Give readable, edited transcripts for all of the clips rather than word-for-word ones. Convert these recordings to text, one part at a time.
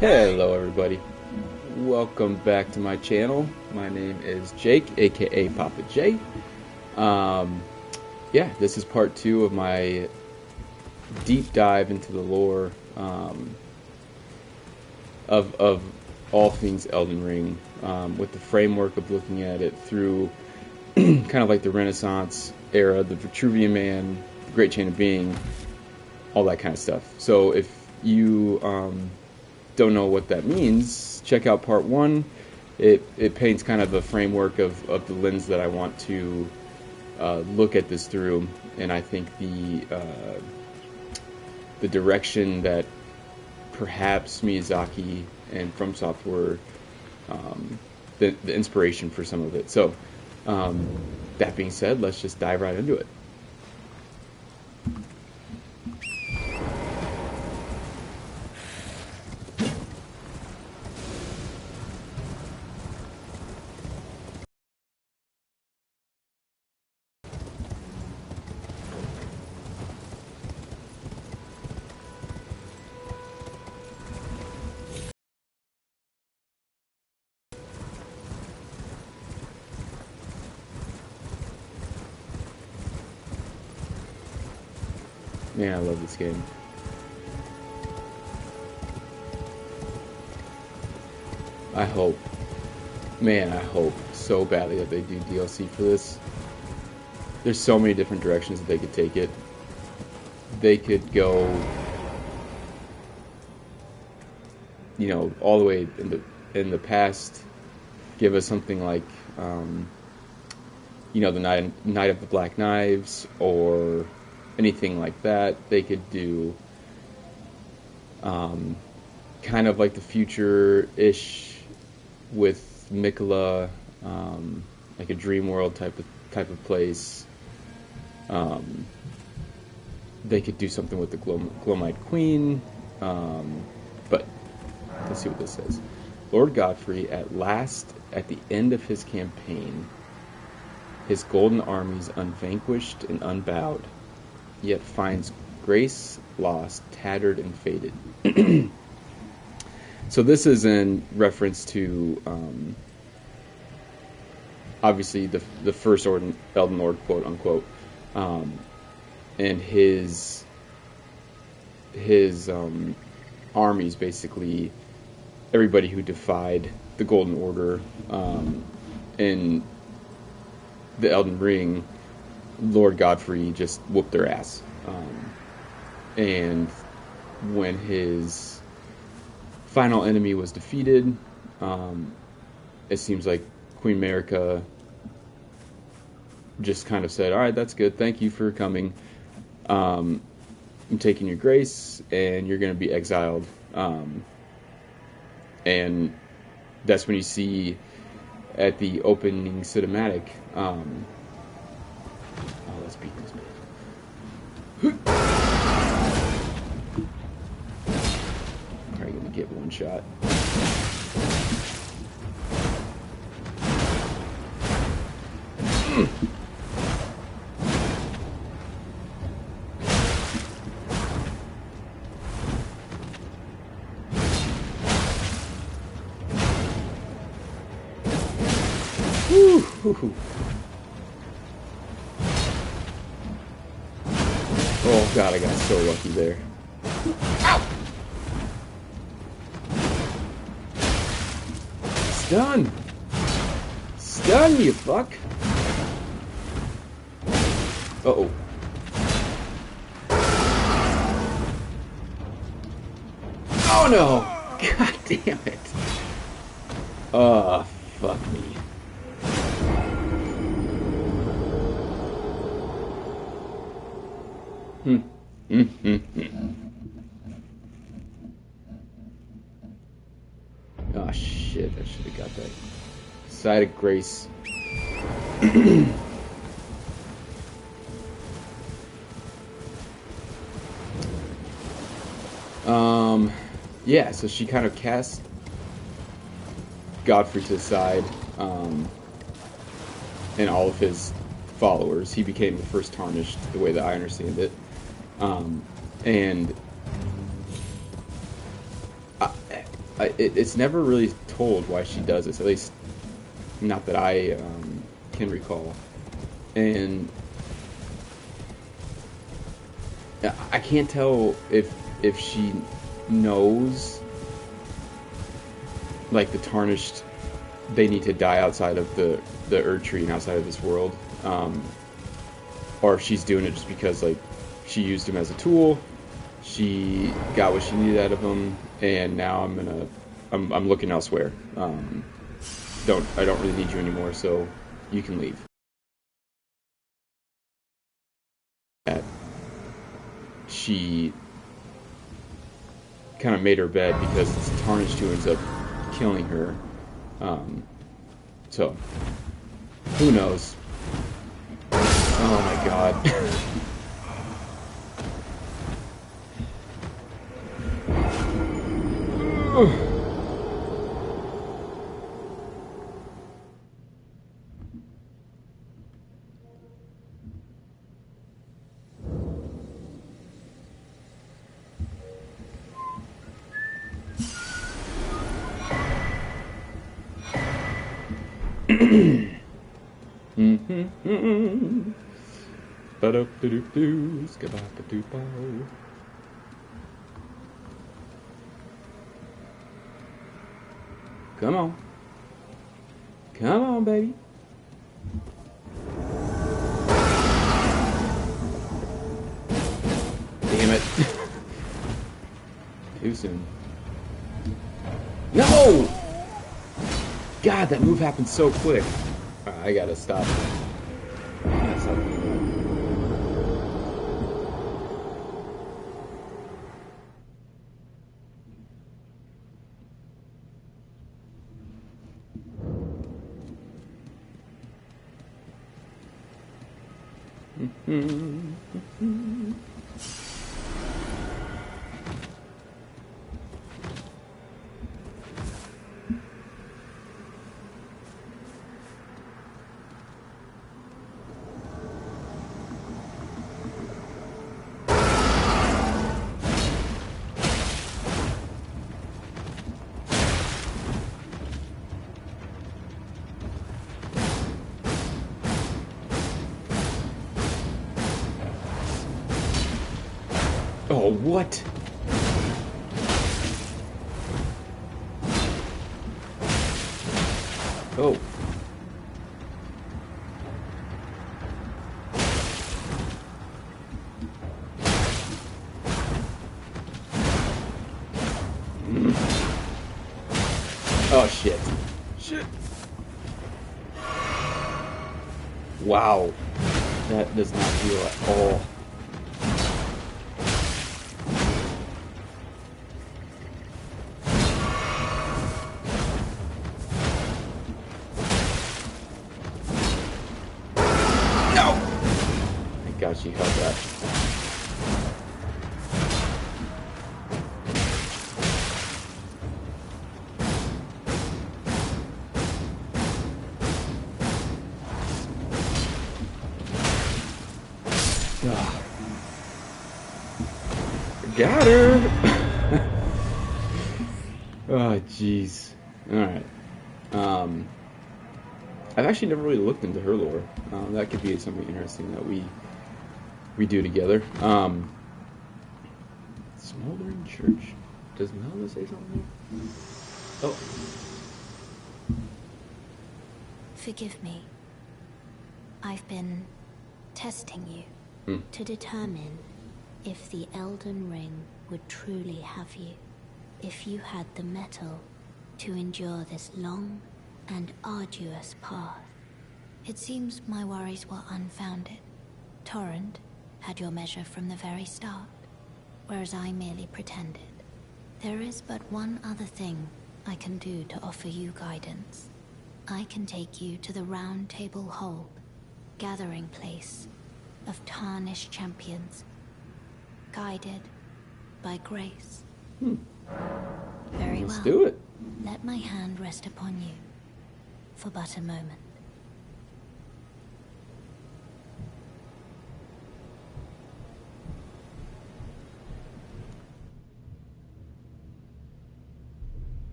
Hello everybody, welcome back to my channel. My name is Jake, aka Papa J. Um, yeah, this is part 2 of my deep dive into the lore of all things Elden Ring, with the framework of looking at it through kind of like the Renaissance era, the Vitruvian Man, the Great Chain of Being, all that kind of stuff. So if you don't know what that means, check out part 1. It paints kind of a framework of the lens that I want to look at this through, and I think the direction that perhaps Miyazaki and FromSoft were the inspiration for some of it. So that being said, let's just dive right into it. Man, I love this game. I hope, man, I hope so badly that they do DLC for this. There's so many different directions that they could take it. They could go, all the way in the past, give us something like, the Night of the Black Knives, or anything like that. They could do kind of like the future-ish with Mikola, like a dream world type of place. They could do something with the Glomite Queen, but let's see what this says. Lord Godfrey, at last, at the end of his campaign, his golden armies unvanquished and unbowed, yet finds grace lost, tattered, and faded. So this is in reference to, obviously, the first Elden Lord, quote unquote, and his armies, basically everybody who defied the Golden Order in the Elden Ring. Lord Godfrey just whooped their ass, and when his final enemy was defeated, it seems like Queen Marika just kind of said, alright, that's good, thank you for coming, I'm taking your grace, and you're going to be exiled. And that's when you see at the opening cinematic, let's beat this man. Probably gonna get one shot. Woo. Oh god, I got so lucky there. Ow! Stun! Stun, you fuck! Uh-oh. Oh no! God damn it! Fuck me. Oh shit, I should have got that. Side of Grace. Yeah, so she kind of cast Godfrey to the side, and all of his followers. He became the first Tarnished, the way that I understand it. And it's never really told why she does this. At least, not that I can recall. And I can't tell if she knows, like, the Tarnished, they need to die outside of the Erd Tree and outside of this world, or if she's doing it just because, like, she used him as a tool, she got what she needed out of him, and now I'm looking elsewhere. I don't really need you anymore, so you can leave. That she kind of made her bed because it's Tarnished who ends up killing her. So who knows? Oh my god. Come on. Come on, baby. Damn it. Too soon. No! God, that move happened so quick. I gotta stop. I gotta stop doing that. Oh, what? Oh. Oh, shit. Shit. Wow. That does not feel at all. God, she held that. Ugh. Got her! Oh, jeez. Alright. I've actually never really looked into her lore. That could be something interesting that we do together. Smoldering Church. Does Melda say something? Oh. Forgive me. I've been testing you to determine if the Elden Ring would truly have you. If you had the mettle to endure this long and arduous path. It seems my worries were unfounded. Torrent had your measure from the very start, whereas I merely pretended. There is but one other thing I can do to offer you guidance. I can take you to the Round Table Hold, gathering place of tarnished champions, guided by grace. Very well. Let's do it. Let my hand rest upon you for but a moment.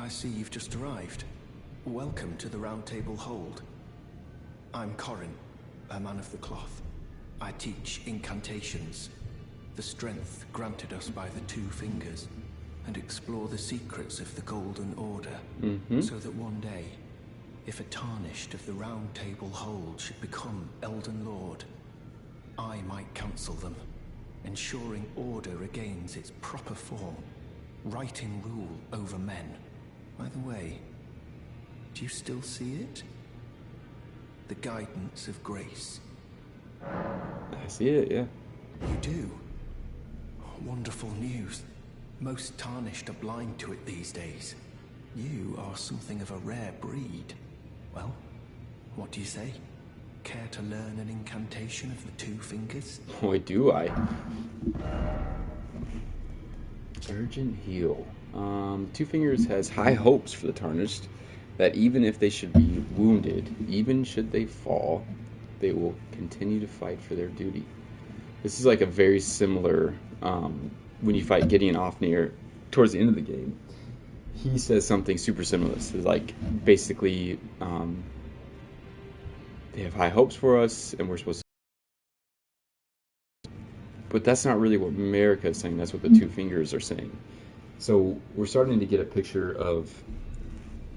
I see you've just arrived. Welcome to the Round Table Hold. I'm Corin, a man of the cloth. I teach incantations, the strength granted us by the Two Fingers, and explore the secrets of the Golden Order, so that one day, if a tarnished of the Round Table Hold should become Elden Lord, I might counsel them, ensuring order regains its proper form, righting rule over men. By the way, do you still see it? The guidance of grace. I see it, yeah. You do? Wonderful news. Most tarnished are blind to it these days. You are something of a rare breed. Well, what do you say? Care to learn an incantation of the Two Fingers? Boy, do I. Urgent heal. Two Fingers has high hopes for the Tarnished, that even if they should be wounded, even should they fall, they will continue to fight for their duty. This is like a very similar, when you fight Gideon Ofnir towards the end of the game, he says something super similar. It's like, basically, they have high hopes for us, and we're supposed to... But that's not really what America is saying, that's what the Two Fingers are saying. So we're starting to get a picture of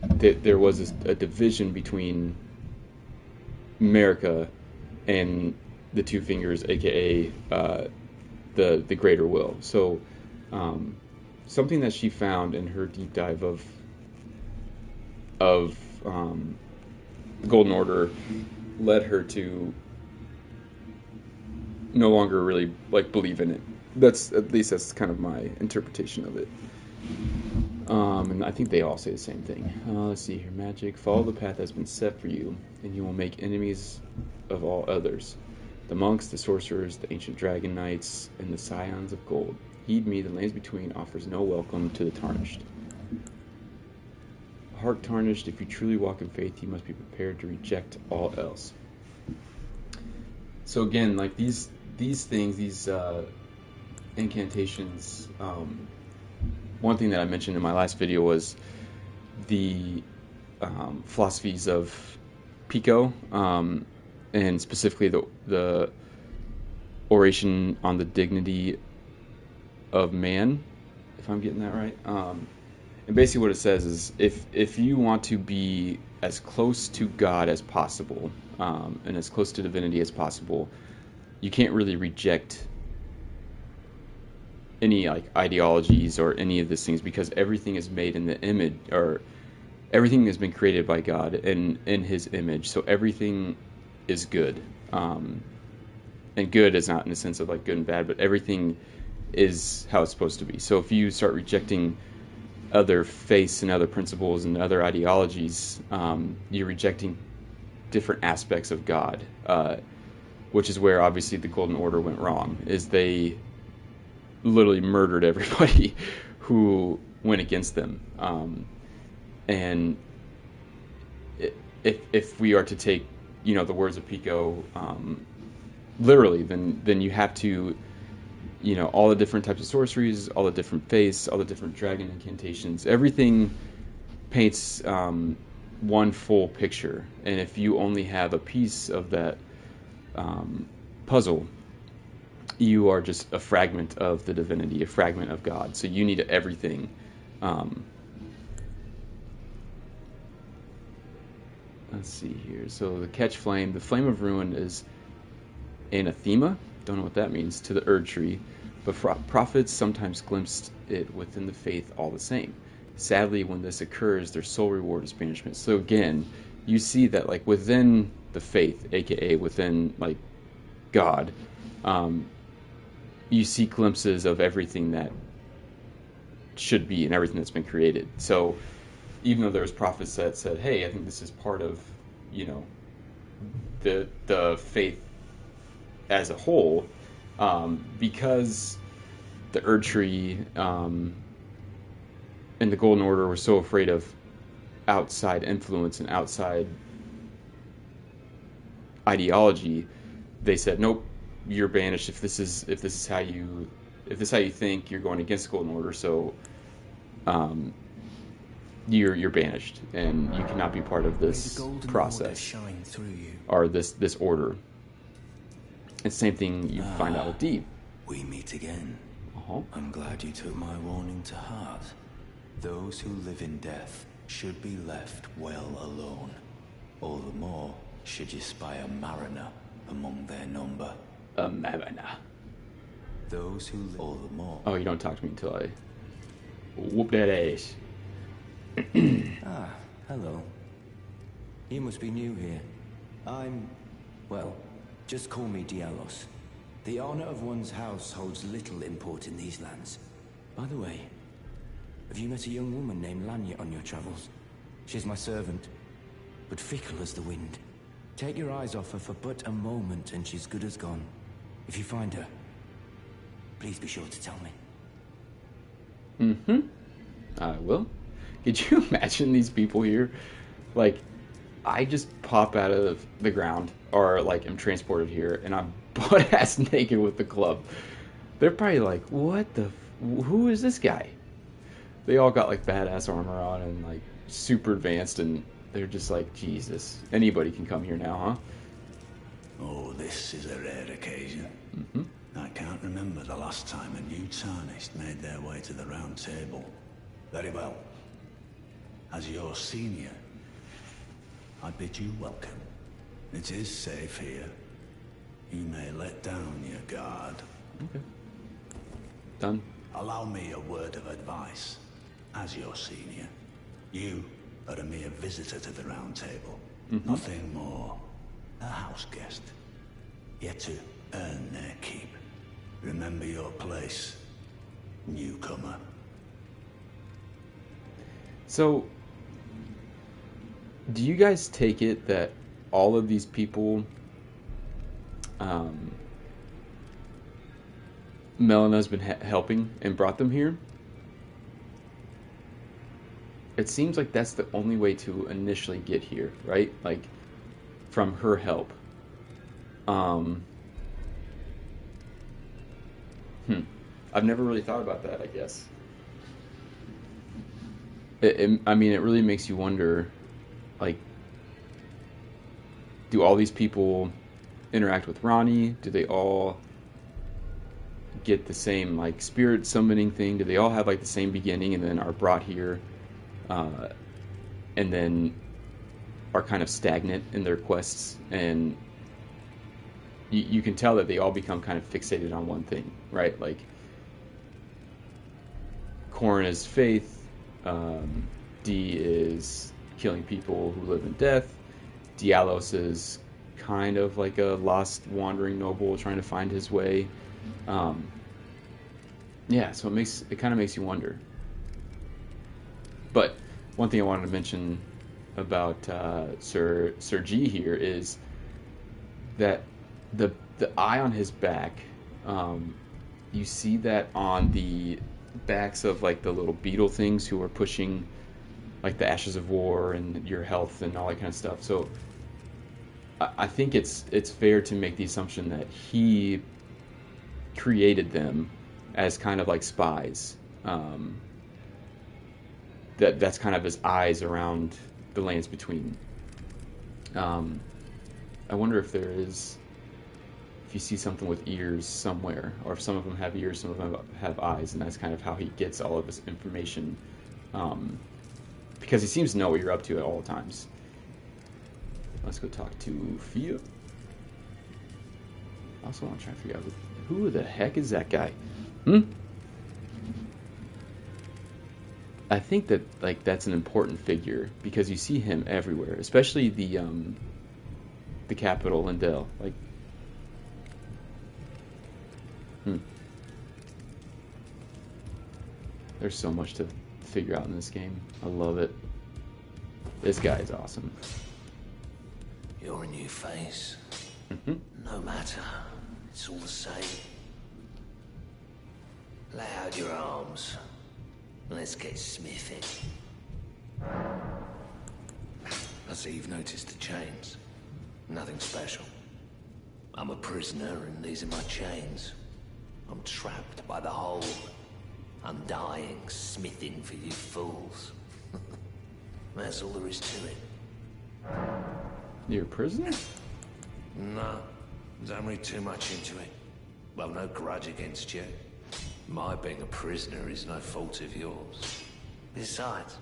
that there was a division between America and the Two Fingers, aka the Greater Will. So something that she found in her deep dive of the Golden Order led her to no longer really like believe in it. That's kind of my interpretation of it. And I think they all say the same thing. Let's see here. Magic. Follow the path that's been set for you, and you will make enemies of all others. The monks, the sorcerers, the ancient dragon knights, and the scions of gold. Heed me, the lands between offers no welcome to the tarnished. Heart tarnished, if you truly walk in faith, you must be prepared to reject all else. So again, like these things, these incantations, one thing that I mentioned in my last video was the philosophies of Pico, and specifically the oration on the dignity of man, if I'm getting that right. And basically what it says is if you want to be as close to God as possible, and as close to divinity as possible, you can't really reject any like ideologies or any of these things, because everything is made in the image, or everything has been created by God in his image, so everything is good. And good is not in the sense of like good and bad, but everything is how it's supposed to be. So if you start rejecting other faiths and other principles and other ideologies, you're rejecting different aspects of God, which is where obviously the Golden Order went wrong, is they literally murdered everybody who went against them. And if we are to take, the words of Pico literally, then you have to, all the different types of sorceries, all the different faiths, all the different dragon incantations, everything paints one full picture. And if you only have a piece of that puzzle, you are just a fragment of the divinity, a fragment of God. So you need everything. Let's see here. So the catch flame, the flame of ruin is anathema. Don't know what that means to the Erd tree, but prophets sometimes glimpse it within the faith all the same. Sadly, when this occurs, their sole reward is banishment. So again, you see that like within the faith, aka within like God, you see glimpses of everything that should be and everything that's been created. So even though there's prophets that said, hey, I think this is part of, the faith as a whole, because the Erd tree and the Golden Order were so afraid of outside influence and outside ideology, they said, nope, you're banished. If this is how you think, you're going against the Golden Order. So you're banished, and you cannot be part of this process shine through you. or this order. It's the same thing you find out with Dee. We meet again. Uh-huh. I'm glad you took my warning to heart. Those who live in death should be left well alone. All the more should you spy a mariner among their number. A mariner. Those who live all the more. Oh, you don't talk to me until I whoop that ass. Ah, hello. You must be new here. Well, just call me Dialos. The honor of one's house holds little import in these lands. By the way, have you met a young woman named Lanya on your travels? She's my servant, but fickle as the wind. Take your eyes off her for but a moment and she's good as gone. If you find her, please be sure to tell me. Mm-hmm. I will. Could you imagine these people here? Like, I just pop out of the ground, or like am transported here, and I'm butt-ass naked with the club. They're probably like, what the... who is this guy? They all got like badass armor on and like super advanced, and they're just like, Jesus, anybody can come here now, huh? Oh, this is a rare occasion. Mm-hmm. I can't remember the last time a new Tarnished made their way to the Round Table. Very well. As your senior, I bid you welcome. It is safe here. You may let down your guard. Okay. Done. Allow me a word of advice. As your senior, you are a mere visitor to the Round Table. Mm-hmm. Nothing more. A house guest. Yet to earn their keep. Remember your place, newcomer. So, do you guys take it that all of these people, Melena's been helping and brought them here? It seems like that's the only way to initially get here, right? Like, from her help. I've never really thought about that, I guess. I mean, it really makes you wonder, like, do all these people interact with Ronnie? Do they all get the same, like, spirit summoning thing? Do they all have, like, the same beginning and then are brought here, and then are kind of stagnant in their quests? And you can tell that they all become kind of fixated on one thing, right? Like, Corrin is faith, Dee is killing people who live in death, Dialos is kind of like a lost wandering noble trying to find his way. Yeah, so it kind of makes you wonder. But one thing I wanted to mention about Sir G here is that the eye on his back, you see that on the backs of like the little beetle things who are pushing like the Ashes of War and your health and all that kind of stuff. So I think it's fair to make the assumption that he created them as kind of like spies. That's kind of his eyes around the lands between. I wonder if you see something with ears somewhere, or if some of them have ears, some of them have eyes, and that's kind of how he gets all of his information. Because he seems to know what you're up to at all times. Let's go talk to Fia. I also want to try to figure out who the heck is that guy? I think that like that's an important figure because you see him everywhere, especially the capital, Lindell. Like, there's so much to figure out in this game. I love it. This guy is awesome. You're a new face. No matter. It's all the same. Lay out your arms. Let's get smithing. I see you've noticed the chains. Nothing special. I'm a prisoner and these are my chains. I'm trapped by the hole. I'm dying, smithing for you fools. That's all there is to it. You're a prisoner? No, don't read too much into it. Well, no grudge against you. My being a prisoner is no fault of yours. Besides,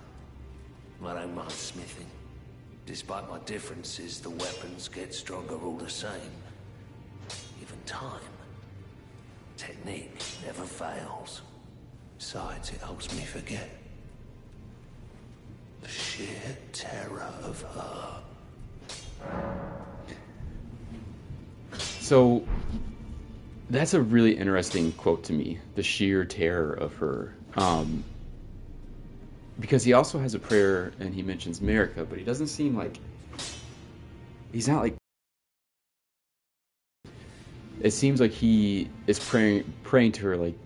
I don't mind smithing. Despite my differences, the weapons get stronger all the same. Even time. Technique never fails. Besides, it helps me forget the sheer terror of her. So, that's a really interesting quote to me. The sheer terror of her. Because he also has a prayer, and he mentions America, but he doesn't seem like... He's not like... It seems like he is praying to her like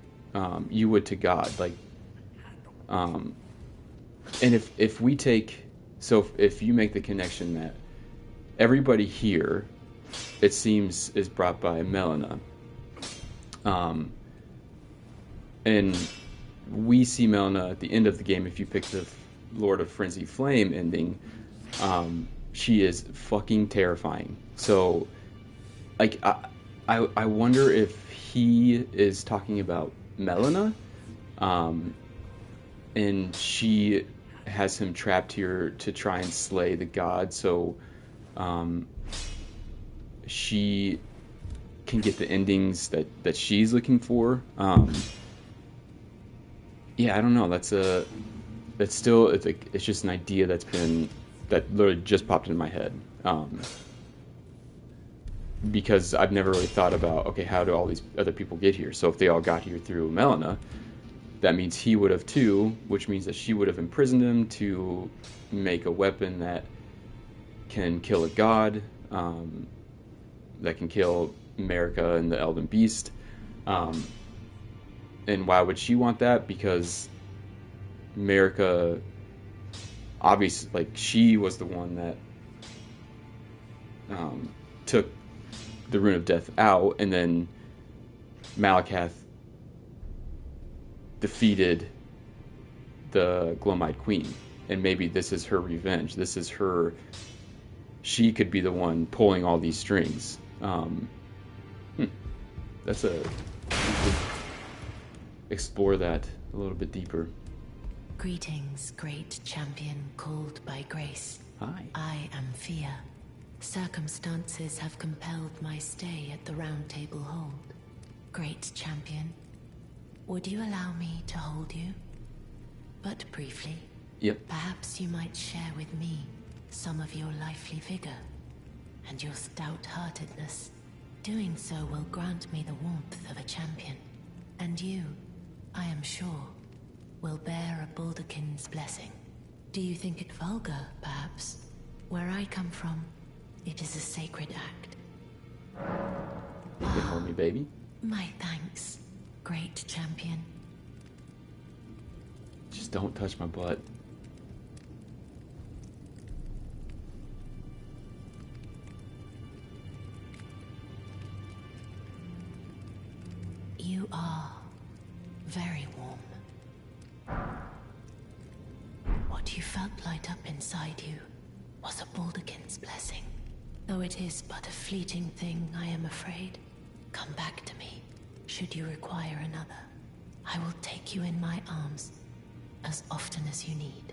you would to God. Like, and if we take... So if you make the connection that everybody here, it seems, is brought by Melina. And we see Melina at the end of the game. If you pick the Lord of Frenzy Flame ending, she is fucking terrifying. So, like, I wonder if he is talking about Melina, and she has him trapped here to try and slay the god, so she can get the endings that she's looking for. Yeah, I don't know. It's just an idea that literally just popped into my head. Because I've never really thought about, okay, how do all these other people get here? So if they all got here through Melina, that means he would have too, which means that she would have imprisoned him to make a weapon that can kill a god, that can kill America and the Elden Beast. And why would she want that? Because America, obviously, like, she was the one that took the Rune of Death out, and then Malakath defeated the Glomite Queen. And maybe this is her revenge. This is her... She could be the one pulling all these strings. That's a... explore that a little bit deeper. Greetings, great champion called by grace. Hi. I am Fia. Circumstances have compelled my stay at the Round Table Hold. Great champion, would you allow me to hold you? But briefly. Yep. Perhaps you might share with me some of your lively vigor and your stout-heartedness. Doing so will grant me the warmth of a champion. And you, I am sure, will bear a Baldekin's blessing. Do you think it vulgar, perhaps? Where I come from, it is a sacred act. You can hold me, baby. My thanks, great champion. Just don't touch my butt. You are very warm. What you felt light up inside you was a Baldekin's blessing. Though it is but a fleeting thing, I am afraid. Come back to me, should you require another. I will take you in my arms as often as you need.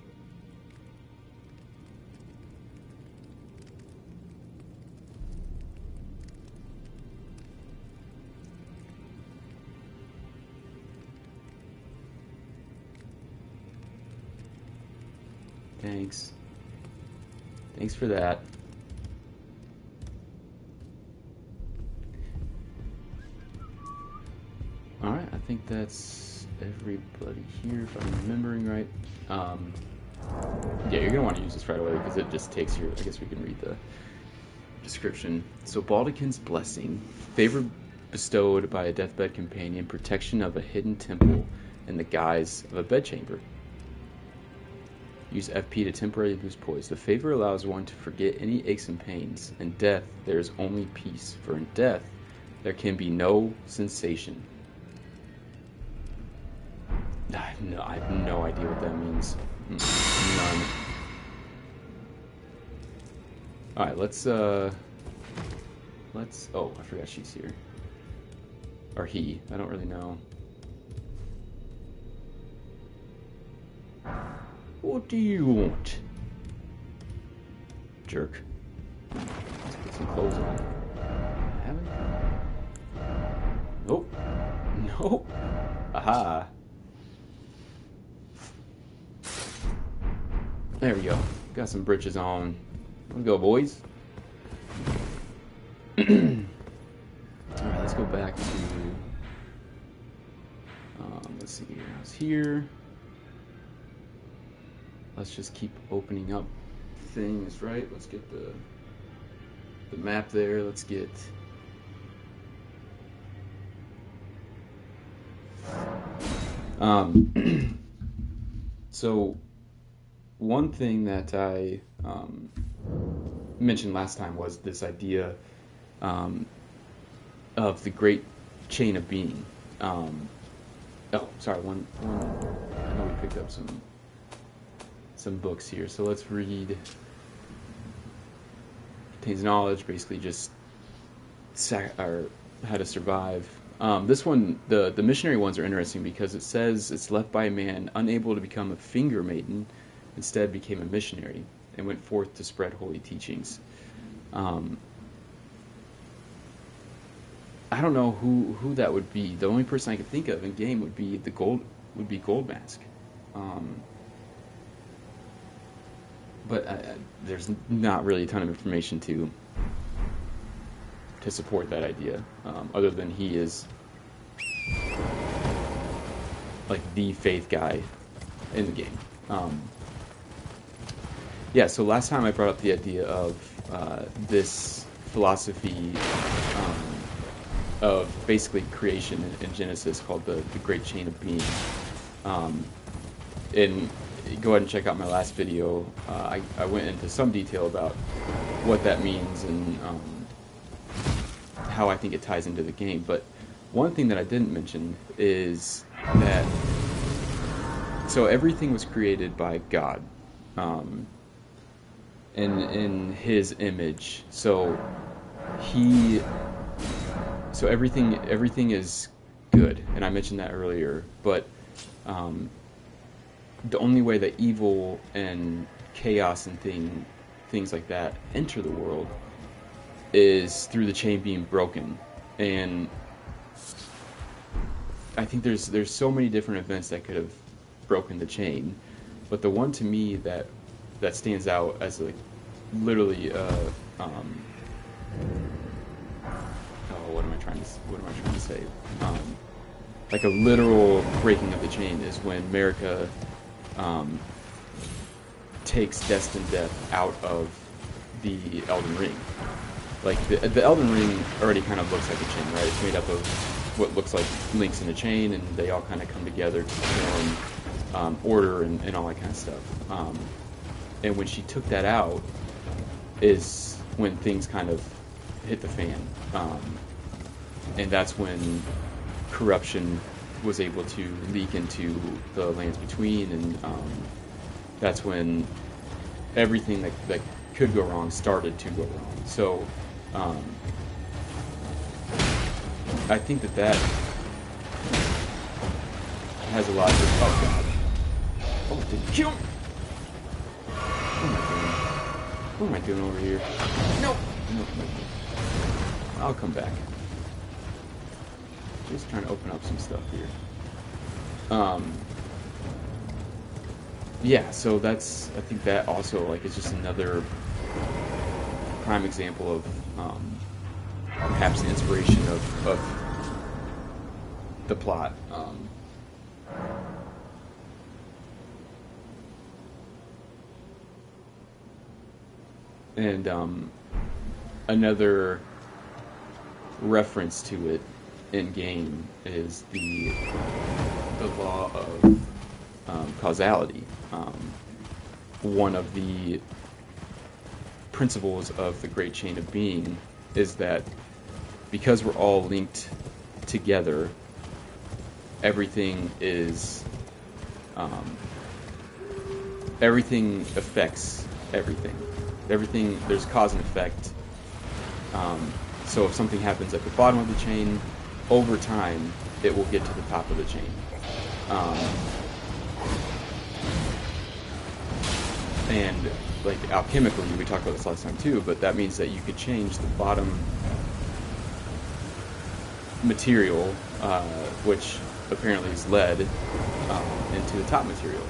Thanks. Thanks for that. Alright, I think that's everybody here, if I'm remembering right. Yeah, you're going to want to use this right away, because it just takes your... I guess we can read the description. So, Baldekin's Blessing. Favor bestowed by a deathbed companion. Protection of a hidden temple in the guise of a bedchamber. Use FP to temporarily boost poise. The favor allows one to forget any aches and pains. In death, there is only peace, for in death, there can be no sensation. I have no idea what that means. None. All right, let's. Oh, I forgot she's here. Or he. I don't really know. What do you want? Jerk. Let's put some clothes on. Have it? Nope. Nope. Aha. There we go. Got some britches on. Let's go, boys. Alright, let's go back to... let's see here. I was here. Let's just keep opening up things, right? Let's get the map there. Let's get... So, one thing that I mentioned last time was this idea of the great chain of being. Oh, sorry. One. I know we picked up some books here, so let's read. Contains knowledge, basically just or how to survive. This one, the missionary ones are interesting because it says it's left by a man unable to become a finger maiden, instead became a missionary and went forth to spread holy teachings. I don't know who that would be. The only person I could think of in game would be Goldmask. But there's not really a ton of information to support that idea, other than he is like the faith guy in the game. Yeah, so last time I brought up the idea of this philosophy of basically creation in Genesis called the Great Chain of Being. And go ahead and check out my last video. I went into some detail about what that means and how I think it ties into the game. But one thing that I didn't mention is that so everything was created by God in His image. So everything is good, and I mentioned that earlier. But the only way that evil and chaos and things like that enter the world is through the chain being broken. And I think there's so many different events that could have broken the chain, but the one to me that stands out as like literally what am I trying to say? Like a literal breaking of the chain is when America takes destined death out of the Elden Ring. Like the Elden Ring already kind of looks like a chain, right? It's made up of what looks like links in a chain, and they all kind of come together to form order and all that kind of stuff. And when she took that out is when things kind of hit the fan. And that's when corruption was able to leak into the lands between, and that's when everything that could go wrong started to go wrong. So I think that has a lot of... Oh, God. Oh, did you kill me? What am I doing over here? Nope. I'll come back. Just trying to open up some stuff here. Yeah, so I think that also, like, is just another prime example of perhaps the inspiration of the plot. And another reference to it in game is the law of causality. One of the principles of the Great Chain of Being is that because we're all linked together, everything affects everything. Everything, there's cause and effect. So if something happens at the bottom of the chain, over time, it will get to the top of the chain. And like alchemically, we talked about this last time too, but that means that you could change the bottom material, which apparently is lead, into the top material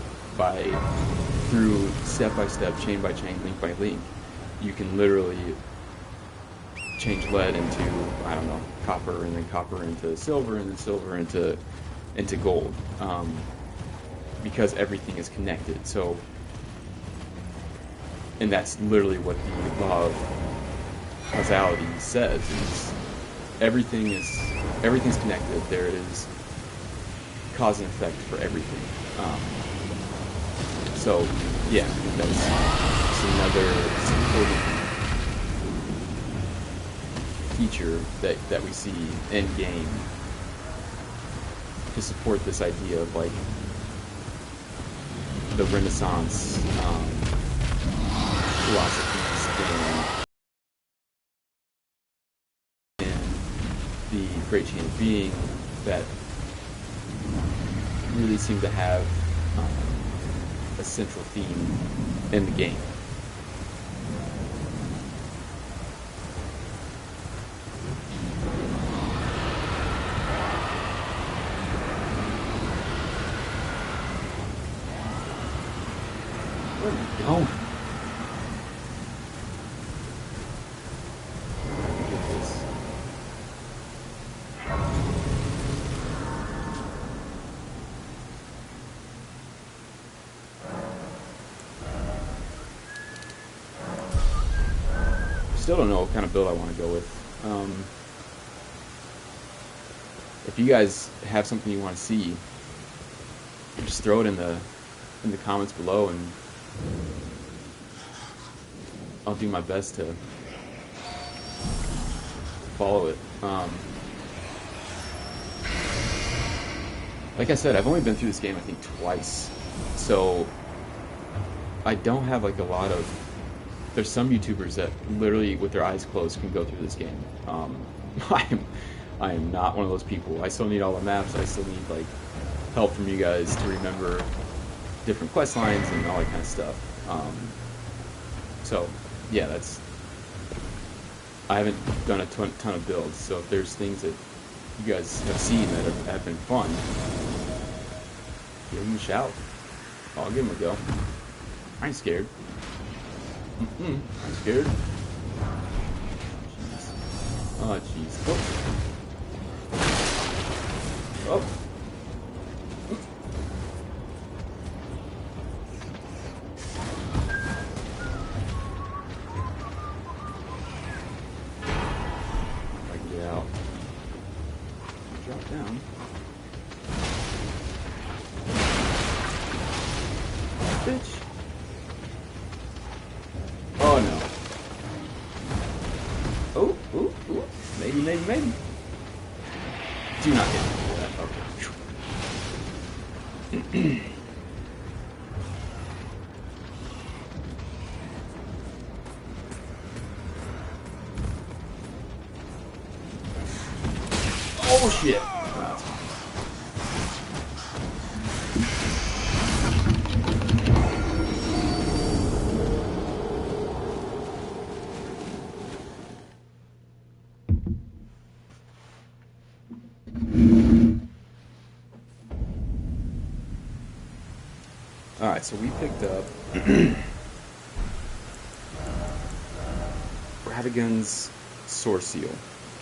through step by step, chain by chain, link by link. You can literally change lead into, I don't know, copper, and then copper into silver, and then silver into gold, because everything is connected. So, and that's literally what the law of causality says: is everything's connected. There is cause and effect for everything. So, yeah, that's another supporting feature that we see in game to support this idea of like the Renaissance philosophies and the Great Chain of Being that really seem to have a central theme in the game. Where are we going? Get this. Still don't know what kind of build I want to go with. If you guys have something you want to see, just throw it in the comments below, and I'll do my best to follow it. Like I said, I've only been through this game I think twice, so I don't have like a lot of. There's some YouTubers that literally, with their eyes closed, can go through this game. I am not one of those people. I still need all the maps. I still need like help from you guys to remember different quest lines and all that kind of stuff. So yeah, I haven't done a ton of builds. So if there's things that you guys have seen that have been fun, give them a shout. I'll give them a go. I ain't scared. I'm scared. Oh, jeez. Oh. If I can get out. Drop down. Bitch. Oh no. Oh, ooh, ooh. Maybe. Do not get into that. Okay. Oh shit. Alright, so we picked up Radagon's Sword Seal.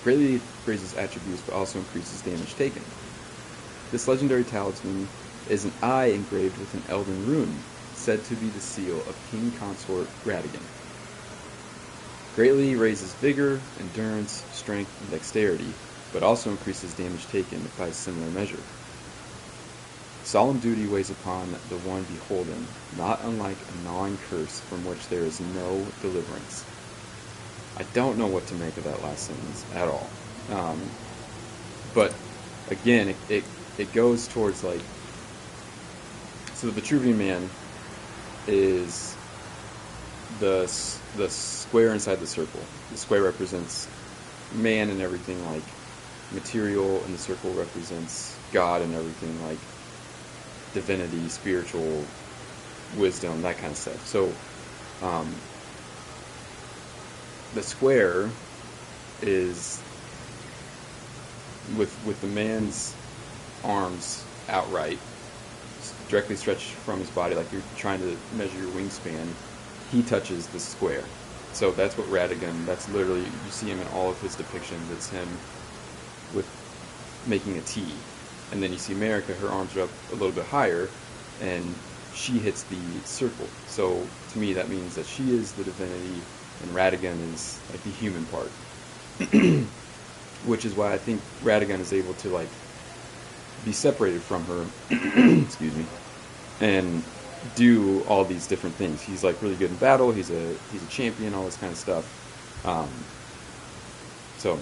Greatly raises attributes but also increases damage taken. This legendary talisman is an eye engraved with an Elden rune, said to be the seal of King Consort Radagon. Greatly raises vigor, endurance, strength, and dexterity, but also increases damage taken by a similar measure. Solemn duty weighs upon the one beholden, not unlike a gnawing curse from which there is no deliverance. I don't know what to make of that last sentence at all. But again, it goes towards like, so the Vitruvian Man is the square inside the circle. The square represents man and everything like material, and the circle represents God and everything like divinity, spiritual wisdom, that kind of stuff. So the square is with the man's arms outright, directly stretched from his body, like you're trying to measure your wingspan. He touches the square. So that's what Radigan, that's literally, you see him in all of his depictions, it's him with making a T. And then you see Marika, her arms are up a little bit higher, and she hits the circle. So to me that means that she is the divinity, and Radigan is like the human part. Which is why I think Radigan is able to like be separated from her, excuse me, and do all these different things. He's like really good in battle. He's a champion, all this kind of stuff. So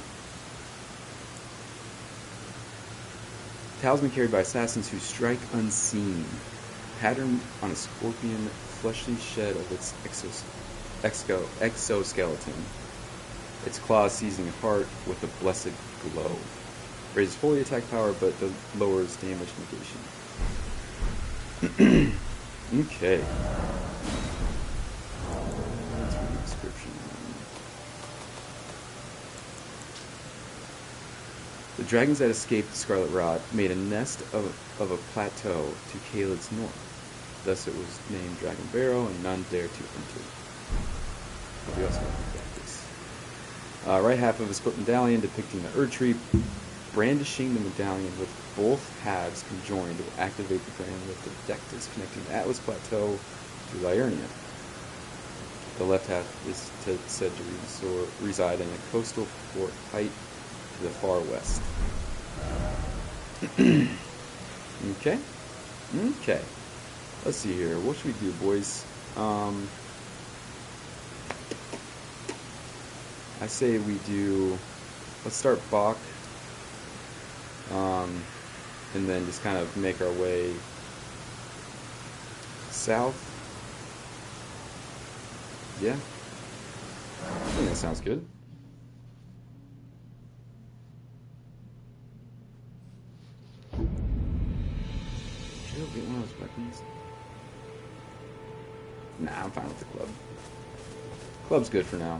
talisman carried by assassins who strike unseen, patterned on a scorpion fleshly shed of its exoskeleton. Its claws seizing a heart with a blessed glow. Raises fully attack power, but lowers damage negation. Okay. Let's read the description. The dragons that escaped the Scarlet Rot made a nest of a plateau to Caelid's north. Thus it was named Dragon Barrow, and none dare to enter. We also have this. Right half of a split medallion depicting the Erdtree, brandishing the medallion with both halves conjoined will activate the brand with the Dectus connecting the Atlas Plateau to Liurnia. The left half is said to reside in a coastal fort height to the far west. Okay. Okay. Let's see here. What should we do, boys? I say we do... Let's start Bach. And then just kind of make our way south. Yeah. I think that sounds good. Should I get one of those weapons? Nah, I'm fine with the club. Club's good for now.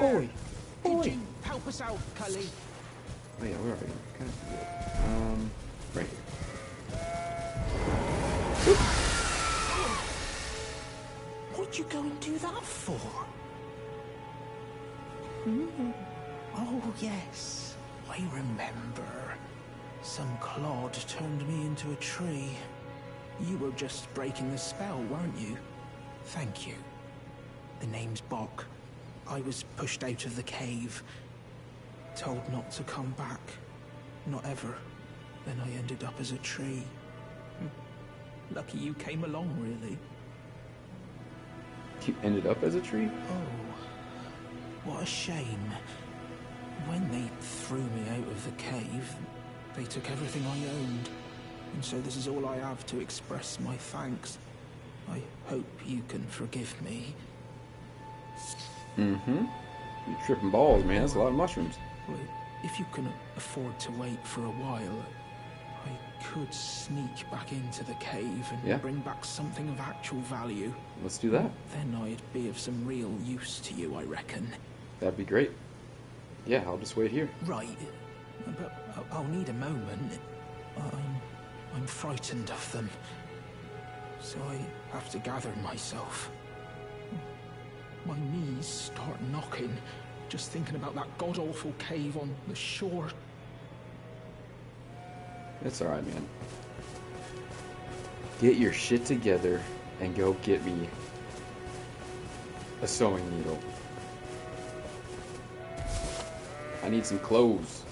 Oi! Could you help us out, Cully? Oh yeah, where are you? Kind of forget. Right here. What'd you go and do that for? Oh, yes. I remember. Some clod turned me into a tree. You were just breaking the spell, weren't you? Thank you. The name's Bok. I was pushed out of the cave. Told not to come back. Not ever. Then I ended up as a tree. Lucky you came along, really. You ended up as a tree? Oh, what a shame. When they threw me out of the cave, they took everything I owned. And so this is all I have to express my thanks. I hope you can forgive me. Mm-hmm. You're tripping balls, man. That's a lot of mushrooms. Well, if you can afford to wait for a while, I could sneak back into the cave and bring back something of actual value. Let's do that. Then I'd be of some real use to you, I reckon. That'd be great. Yeah, I'll just wait here. Right. But I'll need a moment. I'm frightened of them. So I have to gather myself. My knees start knocking, just thinking about that god-awful cave on the shore. It's alright, man. Get your shit together and go get me a sewing needle. I need some clothes.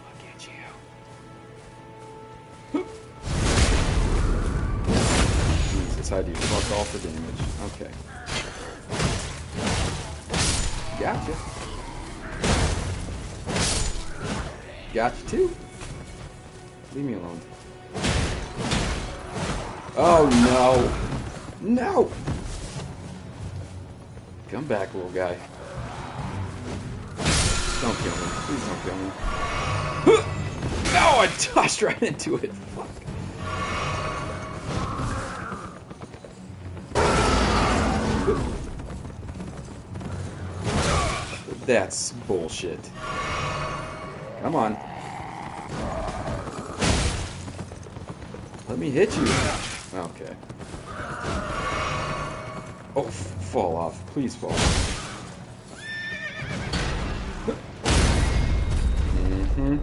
Look at you. decide to fuck all for damage. Okay. Gotcha. Gotcha too. Leave me alone. Oh no! No! Come back, little guy. Don't kill me. Please don't kill me. No! I tossed right into it. Fuck. That's bullshit. Come on. Let me hit you. Okay. Oh, fall off. Please fall off. Mm-hmm.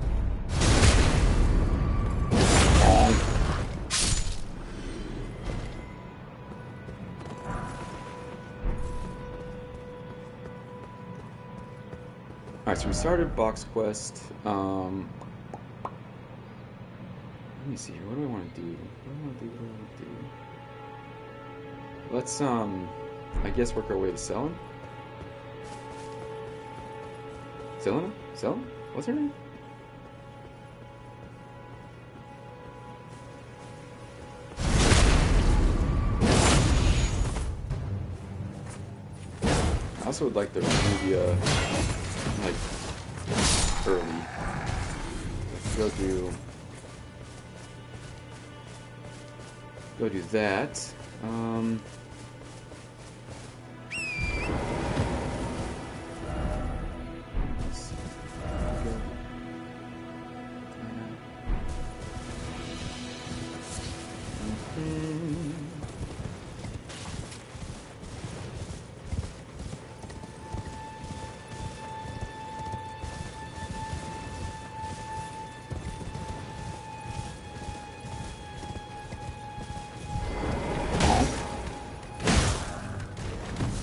Alright, so we started box quest. Let me see here. What do I want to do? What do I want to do? Let's, I guess work our way to Selena? Selena? Selena? What's her name? I also would like the movie, like, early. Go do that.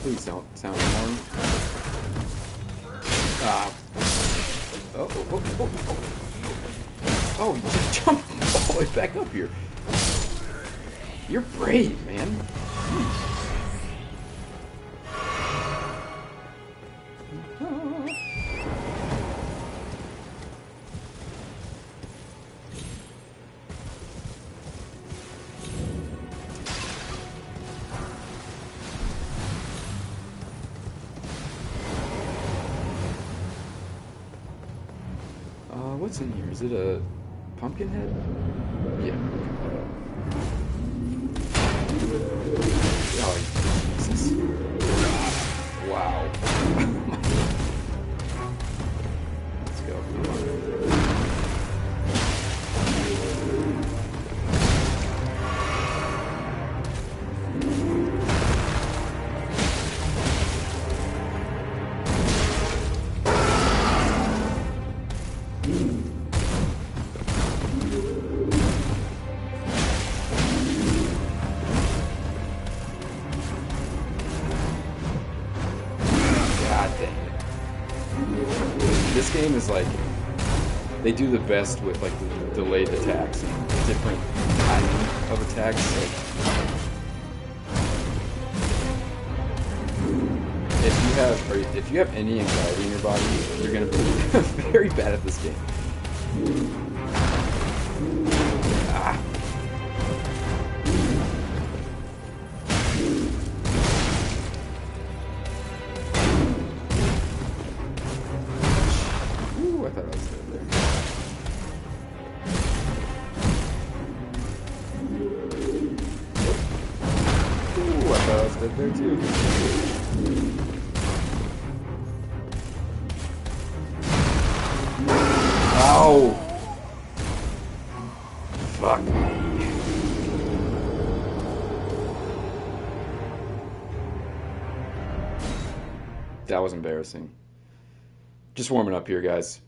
Please don't sound alarmed. Ah. Oh, you just jumped all the way back up here. You're brave, man. What's in here? Is it a pumpkin head? Yeah. Oh, Jesus. Wow. Let's go. This game is like, they do the best with like the delayed attacks and different timing of attacks. Like, if you have any anxiety in your body, you're gonna be very bad at this game. Ah. Ooh, I thought I was dead there. Ooh, I thought I was dead there too. Ow! Fuck me. That was embarrassing. Just warming up here, guys.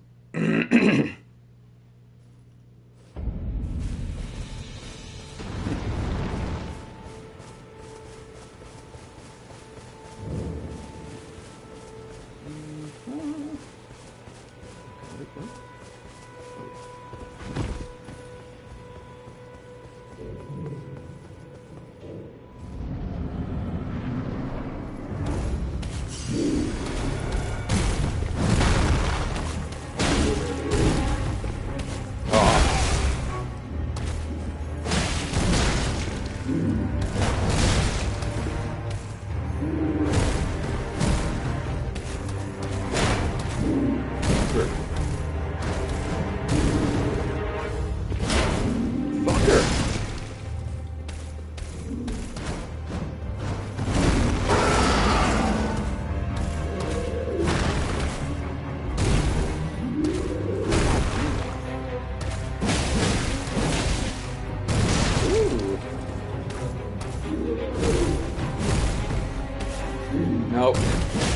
Nope.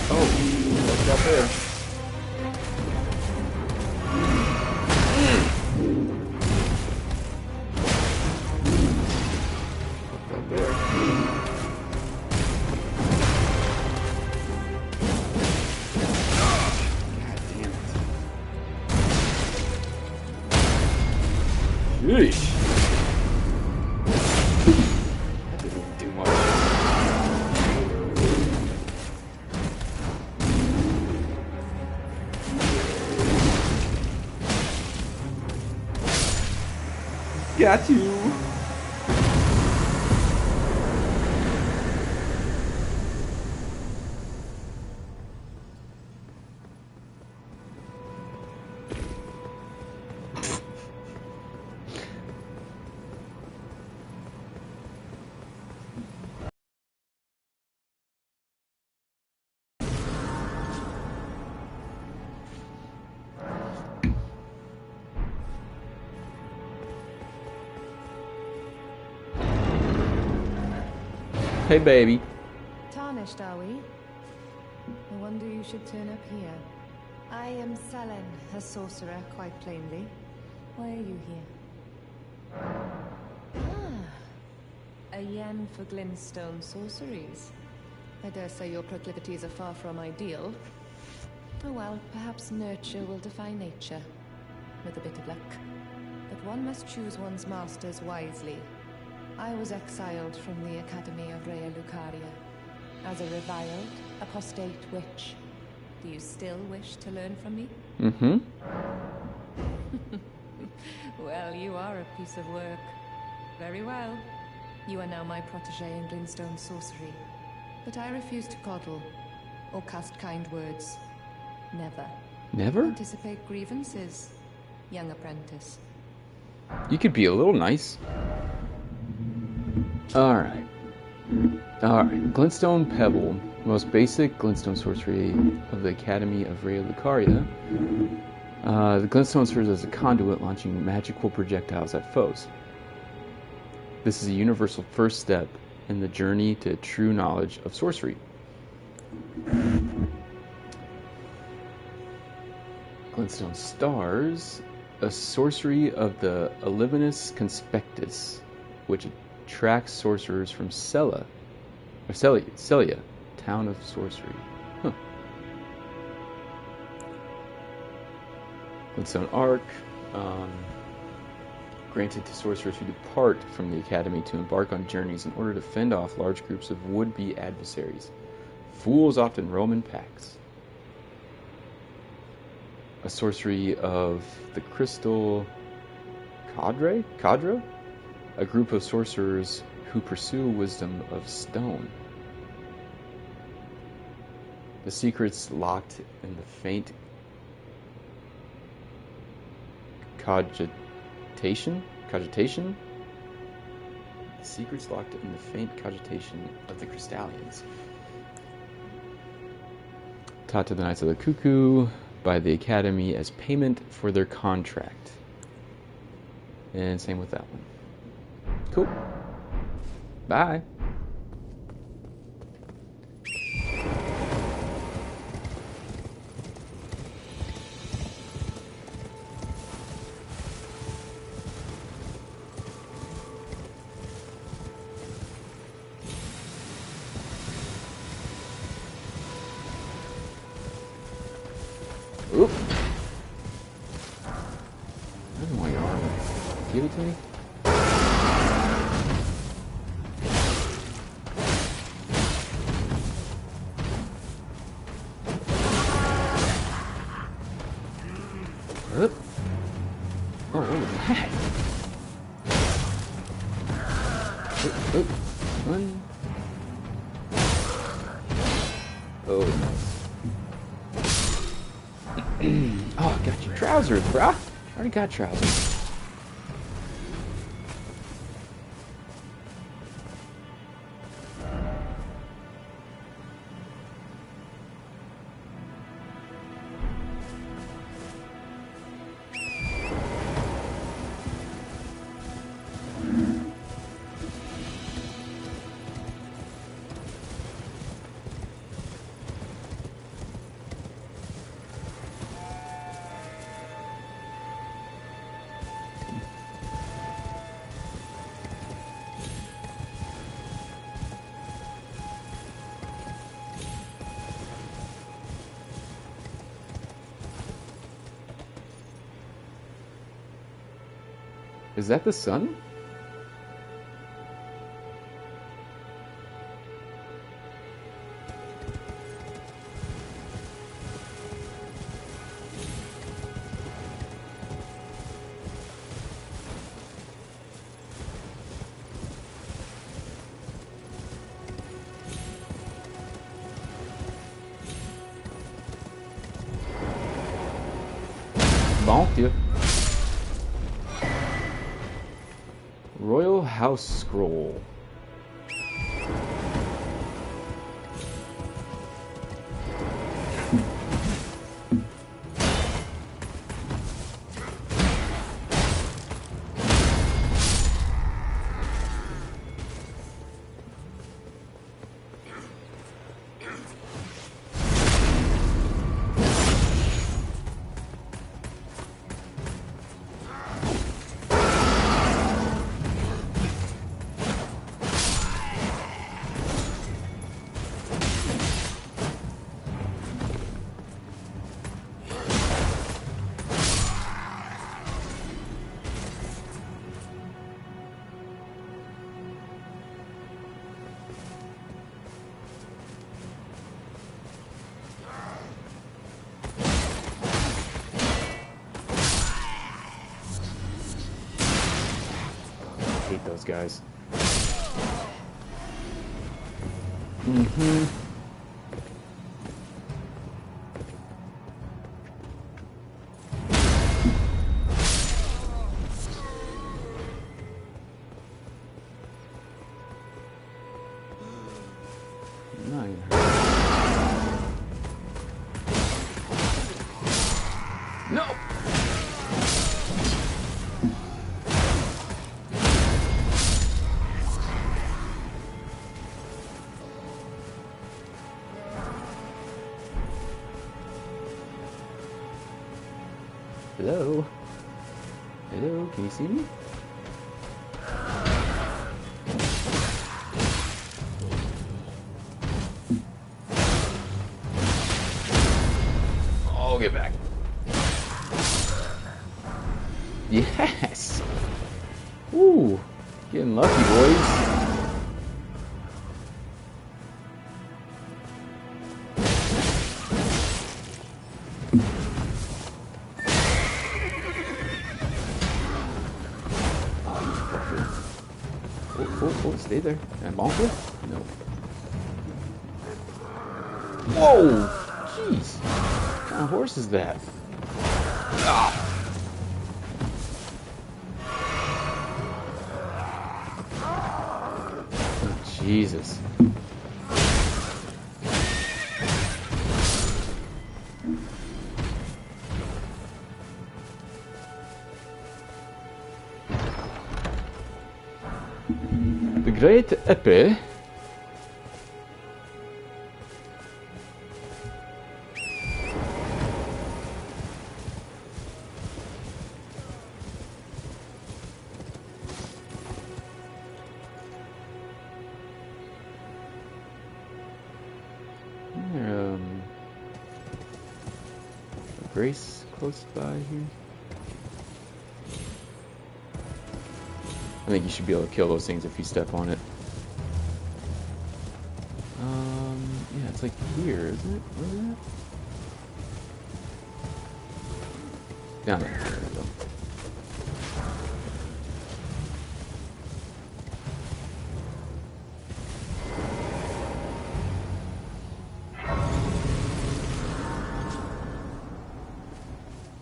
Oh, what's up there? What's up there? God damn it. Sheesh. That didn't do much. Got you. Hey, baby. Tarnished, are we? No wonder you should turn up here. I am Selen, a sorcerer, quite plainly. Why are you here? Ah, a yen for glintstone sorceries. I dare say your proclivities are far from ideal. Oh well, perhaps nurture will defy nature, with a bit of luck. But one must choose one's masters wisely. I was exiled from the Academy of Rea Lucaria as a reviled, apostate witch. Do you still wish to learn from me? Mm-hmm. Well, you are a piece of work. Very well. You are now my protege in glintstone sorcery. But I refuse to coddle or cast kind words. Never. Never? Anticipate grievances, young apprentice. You could be a little nice. Alright. Alright. Glintstone Pebble. Most basic glintstone sorcery of the Academy of Rea Lucaria. The glintstone serves as a conduit, launching magical projectiles at foes. This is a universal first step in the journey to true knowledge of sorcery. Glintstone Stars. A sorcery of the Eliminus Conspectus, which attracts sorcerers from Celia, town of sorcery. Huh. Glintstone Arc, granted to sorcerers who depart from the academy to embark on journeys in order to fend off large groups of would-be adversaries. Fools often roam in packs. A sorcery of the Crystal Cadre? A group of sorcerers who pursue wisdom of stone. The secrets locked in the faint cogitation? The secrets locked in the faint cogitation of the Crystallians. Taught to the Knights of the Cuckoo by the Academy as payment for their contract. And same with that one. Cool. Bye. Oop. I don't want your armor. Give it to me. Oop. Oh, what was that? Oop, oop. One. Oh, nice. Oh, I got your trousers, bruh. I already got trousers. Is that the sun? Bonked you. Royal House Scroll. Hate those guys. Not even hurt. No. Hello? Hello? Can you see me? Oh, get back. Yes! Ooh, getting lucky, boys. Oh, stay there. Can I bonk it? No. Whoa! Jeez. What kind of horse is that? Ah. Oh, Jesus. The Great Epee. Grace close by here. I think you should be able to kill those things if you step on it. Yeah, it's like here, isn't it? Where is it? Down there. There we go.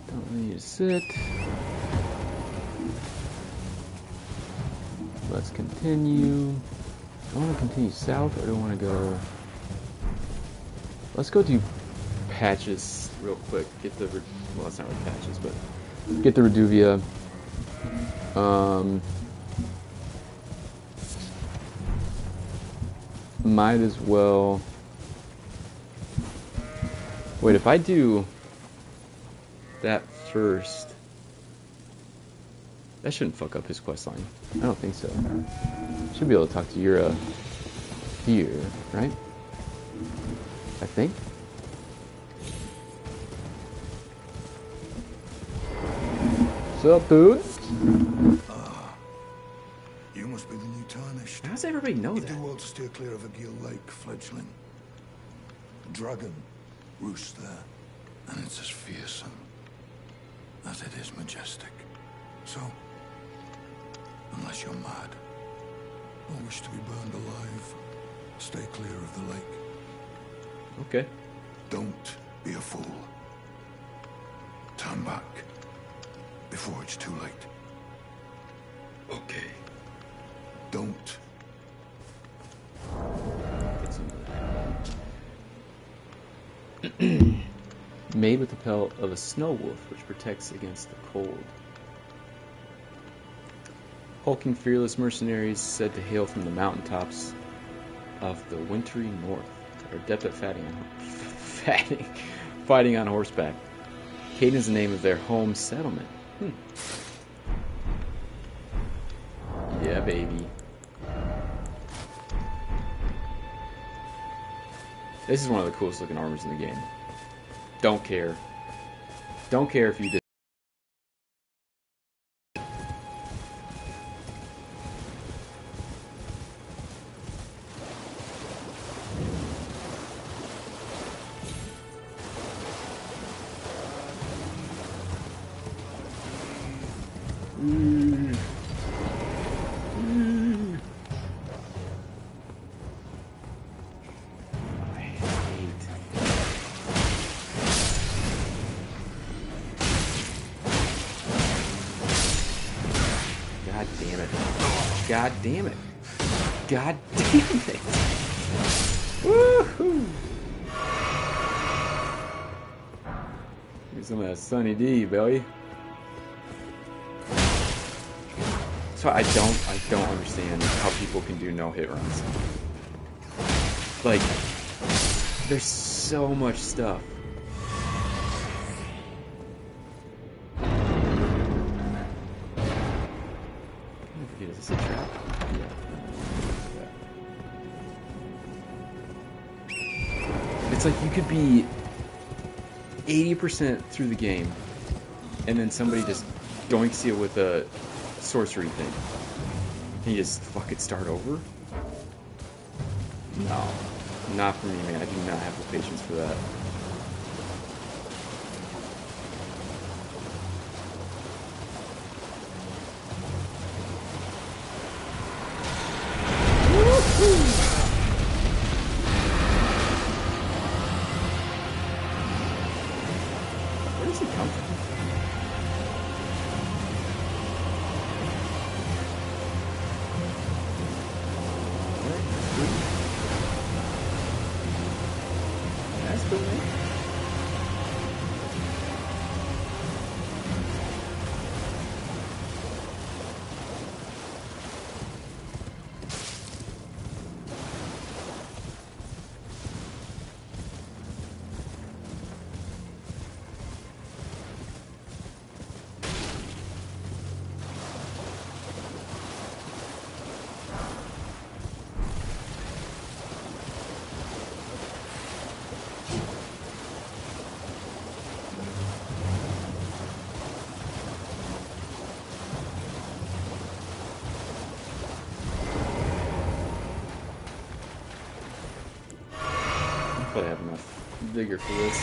Don't need to sit. Let's continue. Do I want to continue south or do I want to go... Let's go do Patches real quick. Get the... Well, that's not really Patches, but... Get the Reduvia. Might as well... Wait, if I do that first... That shouldn't fuck up his questline. I don't think so. Should be able to talk to Yura here, right? I think. What's up, dude? everybody know You that? do well to steer clear of a Gill Lake, fledgling. A dragon roosts there, and it's as fearsome as it is majestic. So, unless you're mad or wish to be burned alive, stay clear of the lake. Okay. Don't be a fool. Turn back before it's too late. Okay. Don't. Get some of that. Made with the pelt of a snow wolf, which protects against the cold. Hulking, fearless mercenaries said to hail from the mountaintops of the wintry north, that are adept at fighting on horseback. Caden is the name of their home settlement. Yeah, baby. This is one of the coolest looking armors in the game. Don't care. Don't care if you did. God damn it. God damn it. Woohoo! Get some of that Sunny D, Billy. So I don't understand how people can do no hit runs. Like, there's so much stuff. Is this a trap? Yeah. It's like you could be 80% through the game, and then somebody just doinks you with a sorcery thing. And you just fucking start over? No. Not for me, man. I do not have the patience for that. Where does he come from? That's cool, man. Probably have enough vigor for this.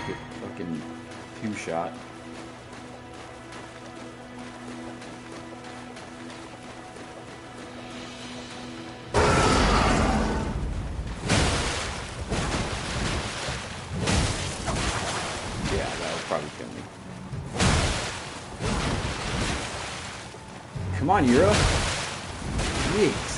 Get fucking two-shot. Yeah, that would probably kill me. Come on, Euro. Jeez.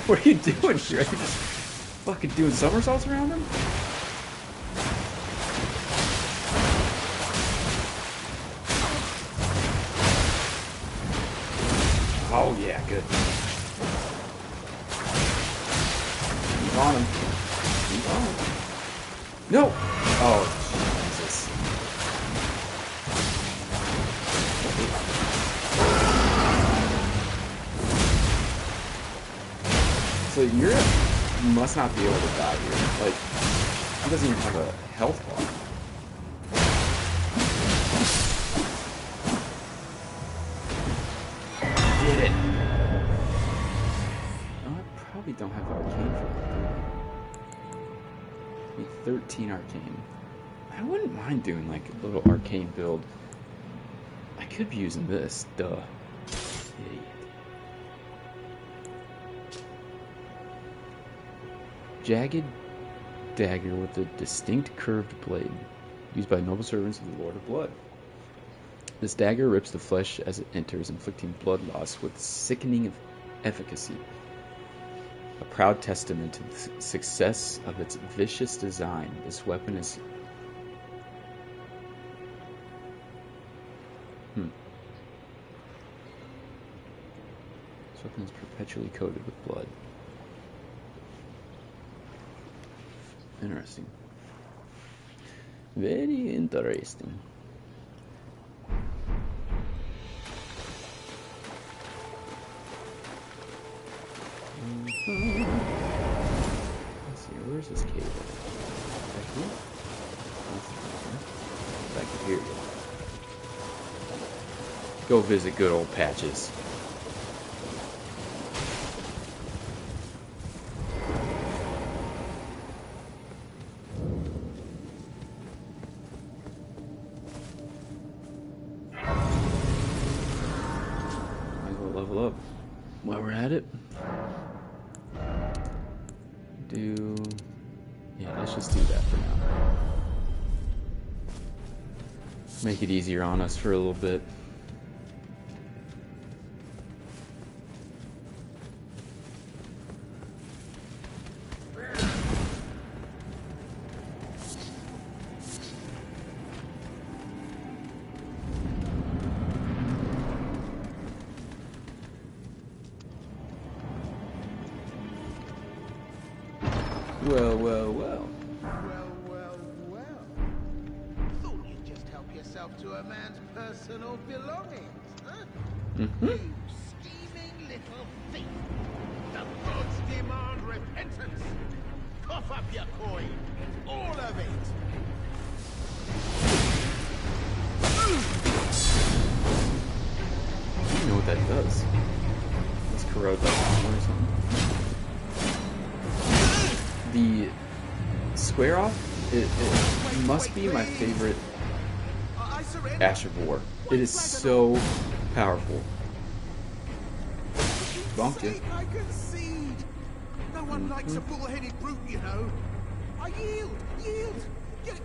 What are you doing here? Are you just fucking doing somersaults around him? Oh yeah, good. Keep on him. Keep on him. No! Oh, Jesus. So Europe must not be able to die here. Like, he doesn't even have a health bar. don't have arcane for that, do they? Need 13 arcane. I wouldn't mind doing like a little arcane build. I could be using this, duh. Idiot. Jagged dagger with a distinct curved blade, used by noble servants of the Lord of Blood. This dagger rips the flesh as it enters, inflicting blood loss with sickening efficacy. A proud testament to the success of its vicious design, this weapon is... This weapon is perpetually coated with blood. Interesting. Very interesting. Let's see, where's this cave? Back here? Back here. Go visit good old Patches. Might as well level up while we're at it. Yeah, let's just do that for now. Make it easier on us for a little bit. Well. Well. Thought you'd just help yourself to a man's personal belongings, huh? You scheming little thief! The gods demand repentance! Cough up your coin! All of it! I don't know what that does. Let's corrode that or something. The square off, it must be my favorite Ash of War. It is so powerful. Bonked you. I concede. No one likes a bull-headed brute, you know. I yield. You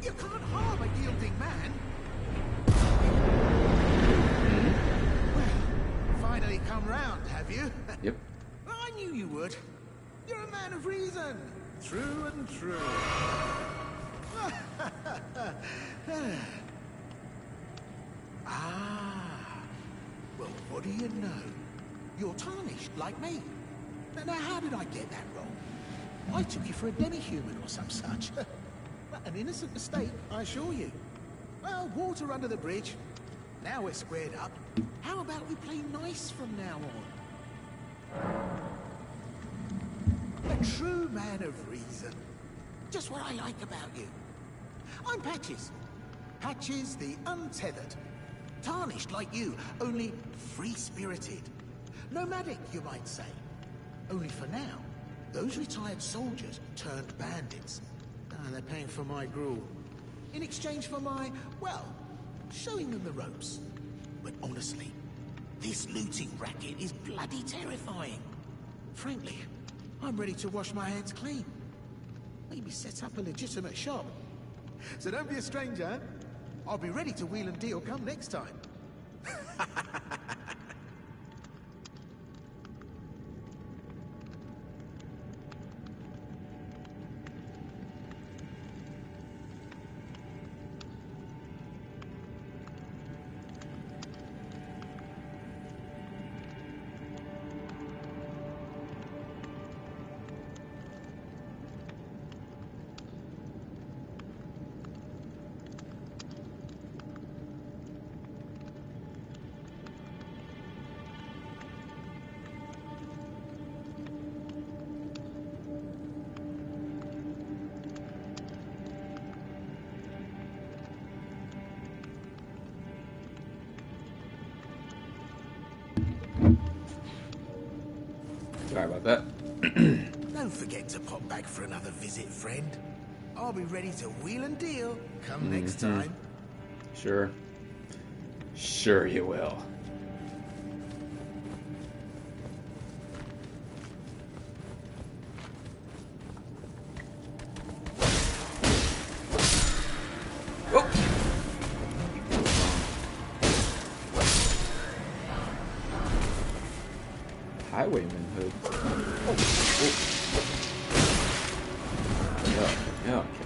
can't harm a yielding man. Well, finally come round, have you? Yep. I knew you would. You're a man of reason. True and true. Well, what do you know? You're tarnished, like me. Now, how did I get that wrong? I took you for a demi-human or some such. An innocent mistake, I assure you. Well, water under the bridge. Now we're squared up. How about we play nice from now on? A true man of reason. Just what I like about you. I'm Patches. Patches the Untethered. Tarnished like you, only free-spirited. Nomadic, you might say. Only for now, those retired soldiers turned bandits. They're paying for my gruel. In exchange for my, well, showing them the ropes. But honestly, this looting racket is bloody terrifying. Frankly, I'm ready to wash my hands clean. Maybe set up a legitimate shop. So don't be a stranger. I'll be ready to wheel and deal come next time. Sorry about that. Don't forget to pop back for another visit, friend. I'll be ready to wheel and deal come next time. Sure. Sure you will. Highwayman hood. Yeah, okay.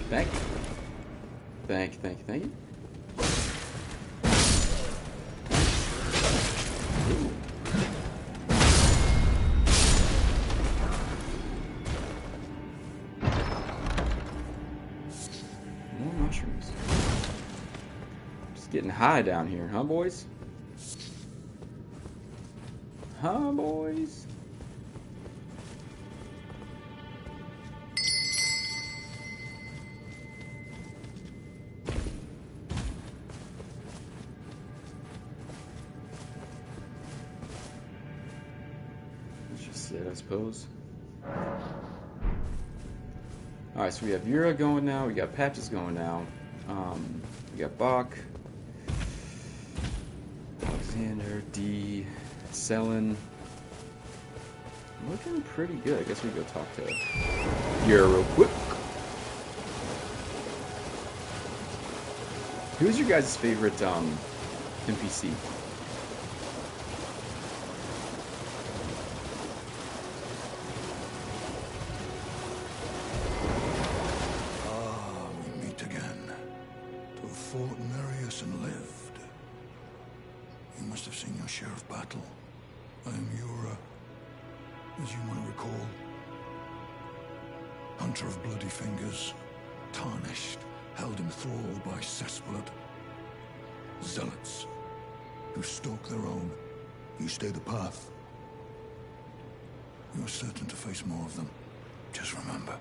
Thank you. Thank you. More mushrooms. Just getting high down here, huh, boys? Huh, boys? Let's just sit, I suppose. Alright, so we have Yura going now, we got Patches going now. We got Bach, Alexander, D, Selin. Looking pretty good. I guess we go talk to Yura real quick. Who's your guys' favorite NPC? We meet again. To have fought in Nereus and lived. You must have seen your share of battle. I am Yura, as you might recall. Hunter of bloody fingers, tarnished, held in thrall by cessblood. Zealots, who stalk their own. You stay the path. You are certain to face more of them. Just remember,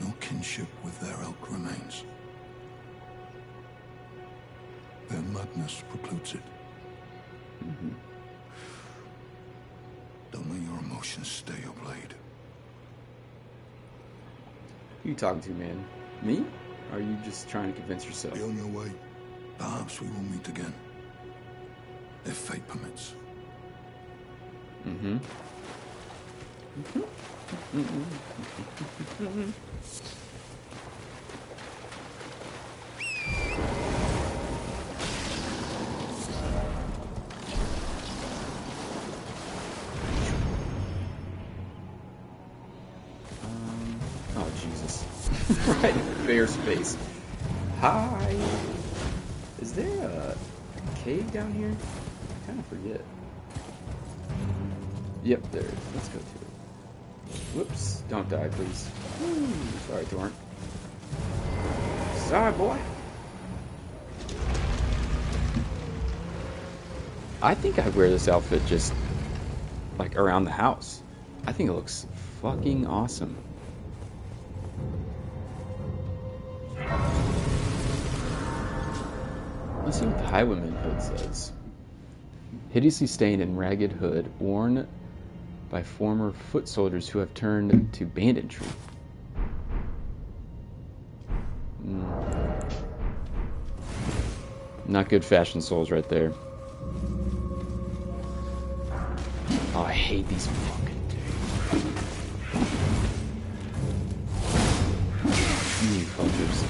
no kinship with their ilk remains. Their madness precludes it. Don't let your emotions stay your blade. Who you talking to, man? Me? Or are you just trying to convince yourself? Be on your way. Perhaps we will meet again. If fate permits. Oh, Jesus. Right in bare space. Hi! Is there a cave down here? I kind of forget. Yep, there is. Let's go to it. Whoops. Don't die, please. Ooh, sorry, Torrent. Sorry, boy. I think I wear this outfit just, like, around the house. I think it looks fucking awesome. Let's see what the Highwayman hood says. Hideously stained and ragged hood, worn by former foot soldiers who have turned to banditry. Not good fashion souls right there. Oh, I hate these fucking dudes. You fuckers.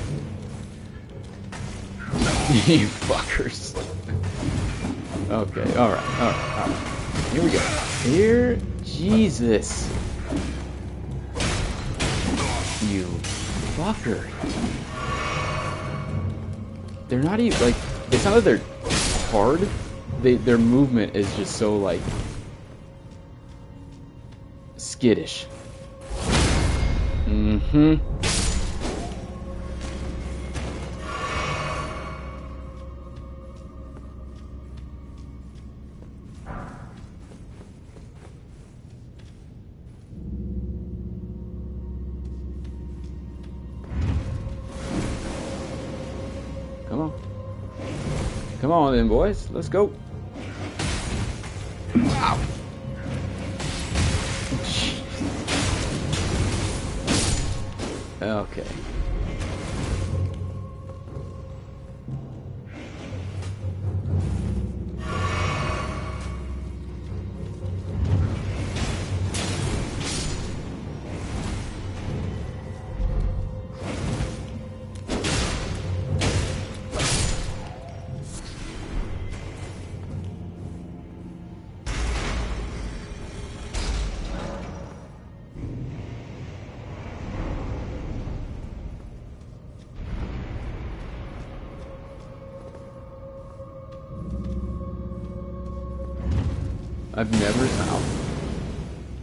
You fuckers. Okay, alright. Here we go. Here, Jesus. You fucker. They're not even, like, it's not that they're hard. Their movement is just so, like, skittish. Come on. Come on then, boys. Let's go. Wow. Okay.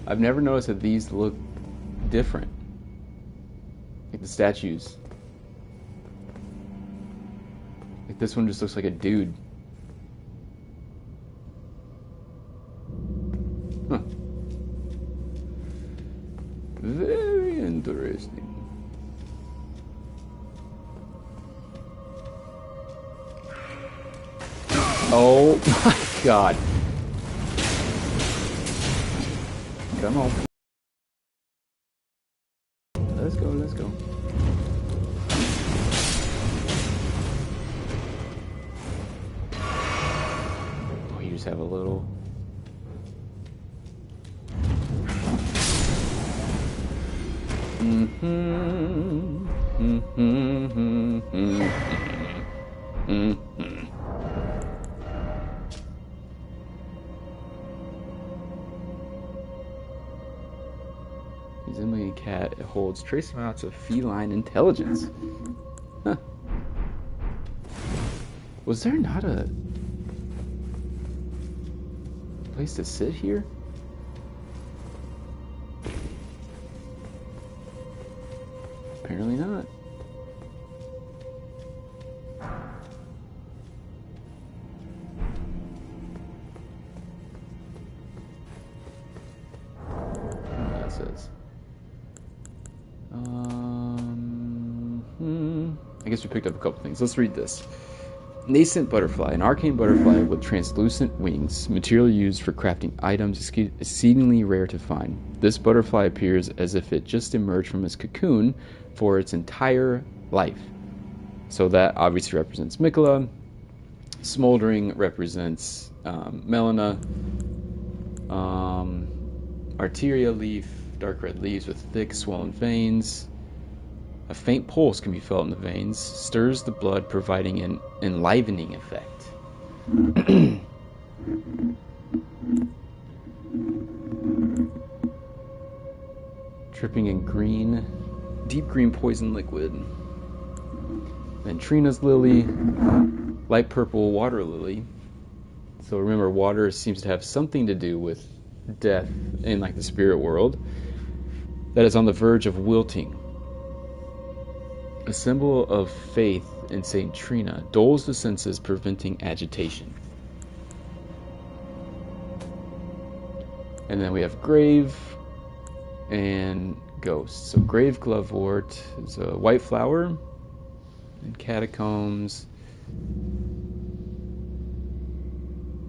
I've never noticed that these look different. Like the statues. Like this one just looks like a dude. Huh. Very interesting. Oh my god. Come on. Let's go, let's go. Oh, you just have a little... Resembling a cat, it holds trace amounts of feline intelligence. Huh. Was there not a place to sit here? Apparently not. What that says. I guess we picked up a couple things. Let's read this. Nascent butterfly, an arcane butterfly with translucent wings, material used for crafting items exceedingly rare to find. This butterfly appears as if it just emerged from its cocoon for its entire life. So that obviously represents Mikola. Smoldering represents Melina. Arteria leaf, dark red leaves with thick swollen veins. A faint pulse can be felt in the veins, stirs the blood, providing an enlivening effect. Dripping in green, deep green poison liquid. Then Trina's lily, light purple water lily. So remember, water seems to have something to do with death in like the spirit world. That is on the verge of wilting. A symbol of faith in Saint Trina, dulls the senses, preventing agitation. And then we have grave and ghost. So grave glovewort is a white flower, and catacombs.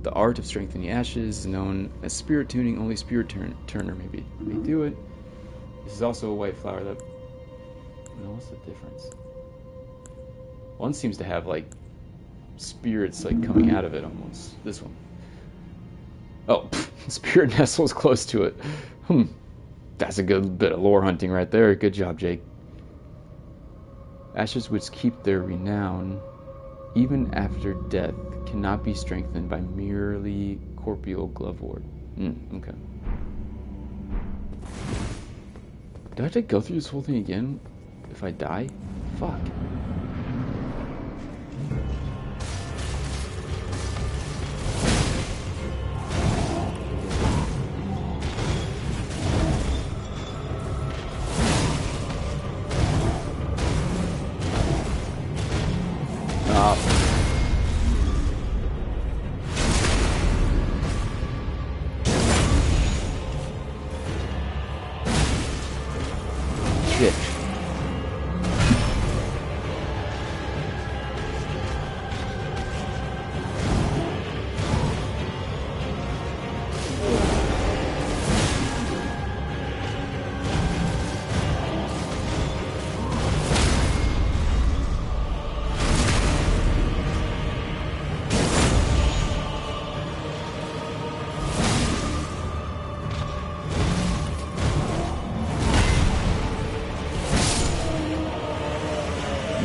The art of strengthening ashes is known as spirit tuning. Only spirit turner may do it. This is also a white flower that... what's the difference? One seems to have like spirits like coming out of it almost. This one. Oh, spirit nestles close to it. That's a good bit of lore hunting right there. Good job, Jake. Ashes which keep their renown even after death cannot be strengthened by merely corporeal glovewort. Okay. Do I have to go through this whole thing again if I die? Fuck. Shit.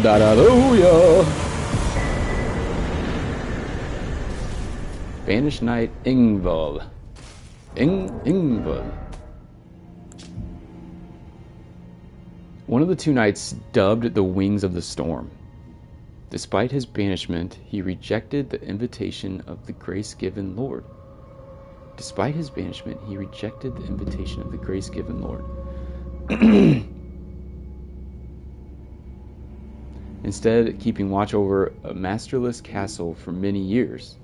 Da-da-do-ya! Banished Knight Ingval. Ingval. One of the two knights dubbed the Wings of the Storm. Despite his banishment, he rejected the invitation of the grace-given Lord. Despite his banishment, he rejected the invitation of the grace-given Lord. Instead, keeping watch over a masterless castle for many years,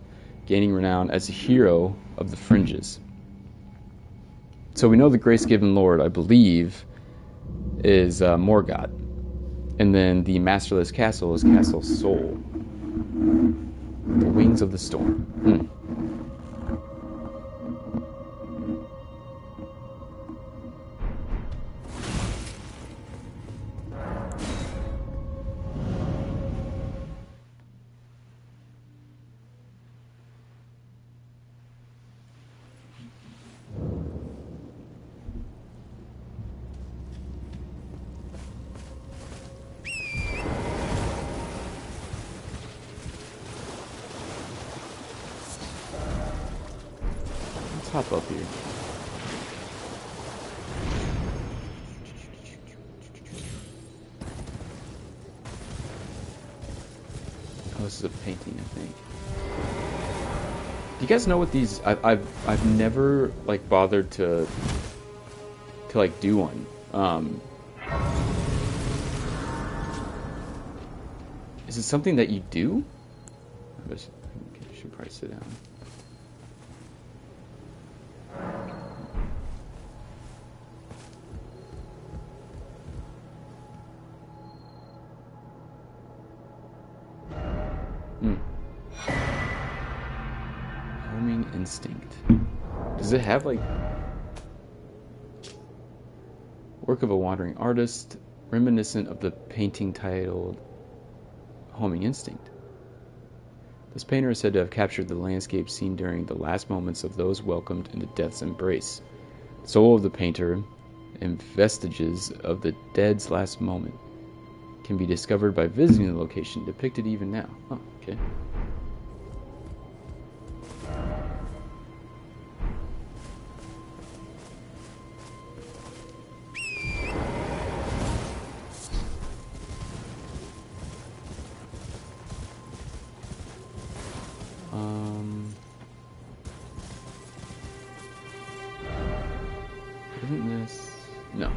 gaining renown as a hero of the fringes. So we know the grace-given Lord, I believe, is Morgoth. And then the masterless castle is Castle Sol. The Wings of the Storm. Let's hop up here. Oh, this is a painting, I think. Do you guys know what these? I've never like bothered to like do one. Is it something that you do? I should probably sit down. Homing instinct. Does it have like work of a wandering artist, reminiscent of the painting titled Homing Instinct? This painter is said to have captured the landscape seen during the last moments of those welcomed into death's embrace. The soul of the painter and vestiges of the dead's last moment can be discovered by visiting the location depicted even now. Oh, okay. Isn't this? No.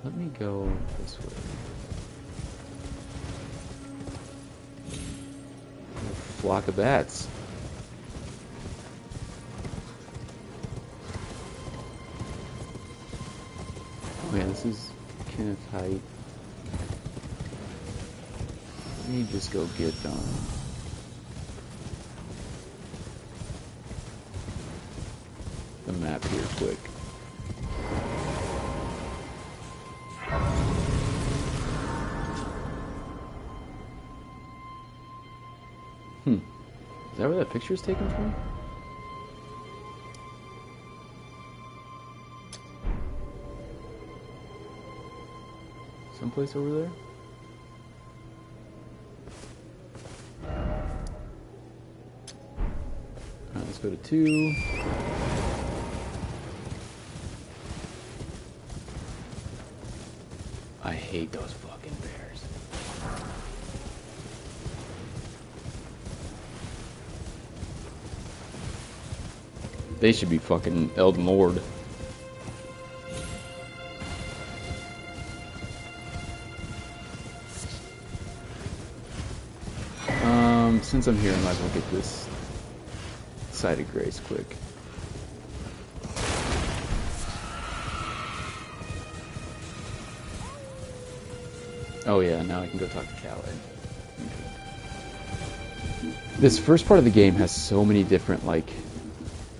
Let me go this way. A flock of bats. Oh yeah, this is Kenneth Height. Let me just go get the map here quick. Is that where that picture is taken from? Someplace over there? Alright, let's go to 2. I hate those fucking bears. They should be fucking Elden Lord. Since I'm here, I might as well get this side of grace quick. Oh yeah, now I can go talk to Calais. Okay. This first part of the game has so many different like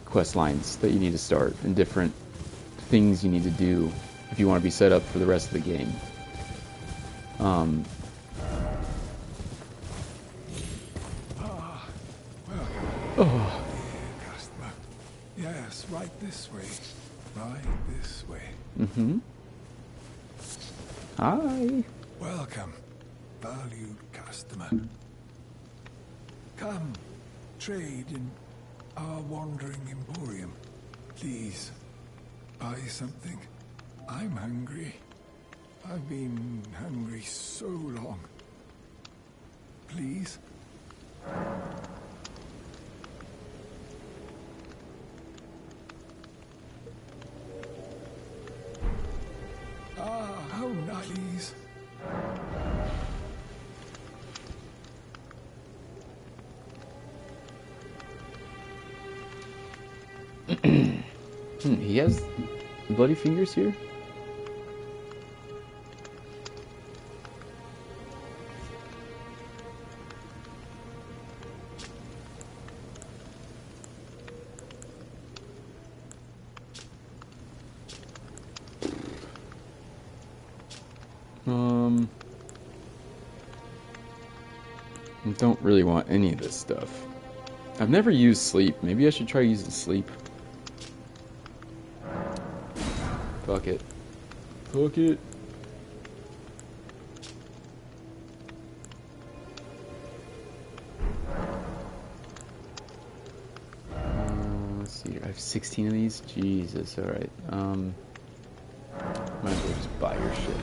quest lines that you need to start and different things you need to do if you want to be set up for the rest of the game. Um, Oh. Dear customer. Yes, right this way. Right this way. mm-hmm. Hi. Welcome, valued customer. Come, trade in our wandering emporium. Please, buy something. I'm hungry. I've been hungry so long. Please? Ah, how nice. He has bloody fingers here? I don't really want any of this stuff. I've never used sleep. Maybe I should try using sleep. Fuck it. Fuck it. Let's see. I have 16 of these. Jesus. All right. Might as well just buy your shit.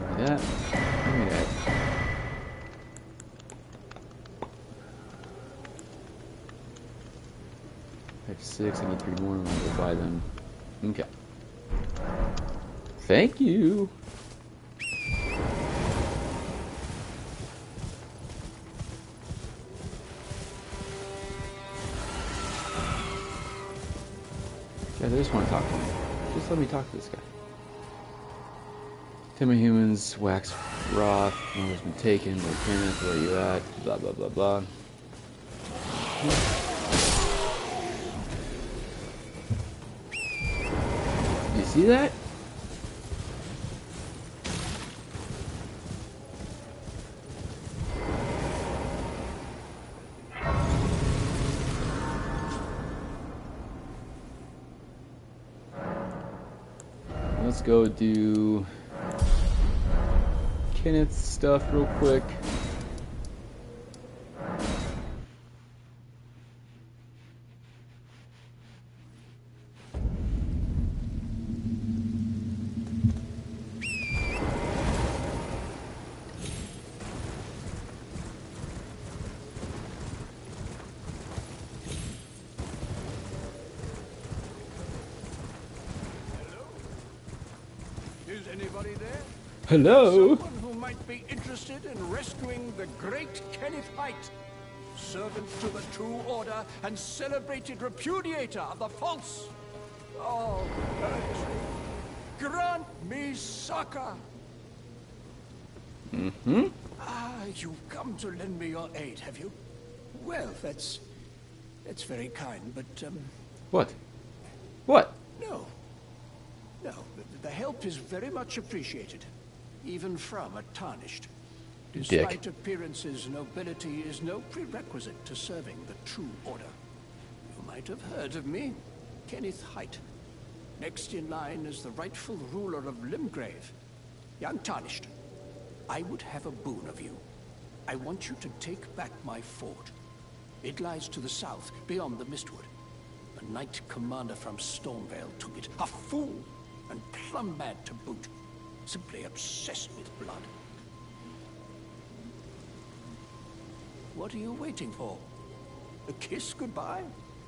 Give me that. Give me that. I have 6. I need 3 more. I'm gonna go buy them. Okay. Thank you. Guys, I just want to talk to him. Just let me talk to this guy. Timber humans, wax wroth, has been taken, by Kenneth, where are you at? Blah, blah, blah, blah. You see that? Let's go do Kenneth's stuff real quick. Is anybody there? Hello? Someone who might be interested in rescuing the great Kenneth Height, servant to the True Order and celebrated repudiator of the false. Oh, Pertwee, grant me succor. Mm-hmm. Ah, you've come to lend me your aid, have you? Well, that's very kind, but What? What? no. No, the help is very much appreciated, even from a tarnished. Despite appearances, nobility is no prerequisite to serving the True Order. You might have heard of me, Kenneth Height. Next in line is the rightful ruler of Limgrave, the Untarnished. I would have a boon of you. I want you to take back my fort. It lies to the south, beyond the Mistwood. A knight commander from Stormvale took it. A fool! And plumb mad to boot. Simply obsessed with blood. What are you waiting for? A kiss goodbye?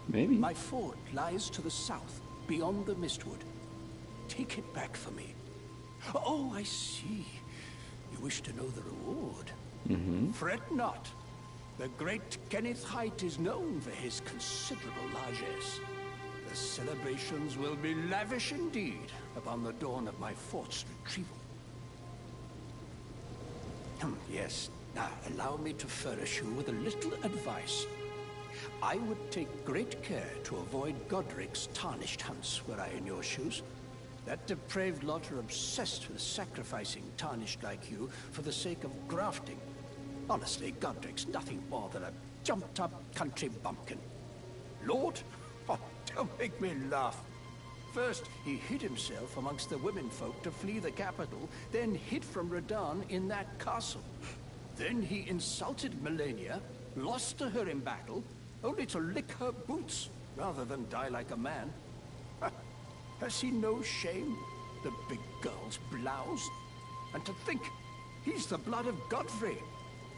Maybe. My fort lies to the south, beyond the Mistwood. Take it back for me. Oh, I see. You wish to know the reward. Mm-hmm. Fret not. The great Kenneth Height is known for his considerable largesse. The celebrations will be lavish indeed upon the dawn of my fort's retrieval. Yes, now allow me to furnish you with a little advice. I would take great care to avoid Godric's tarnished hunts were I in your shoes. That depraved lot are obsessed with sacrificing tarnished like you for the sake of grafting. Honestly, Godric's nothing more than a jumped-up country bumpkin. Lord? Oh, don't make me laugh. First, he hid himself amongst the womenfolk to flee the capital, then hid from Radahn in that castle. Then he insulted Melania, lost to her in battle, only to lick her boots rather than die like a man. Has he no shame? The big girl's blouse? And to think, he's the blood of Godfrey,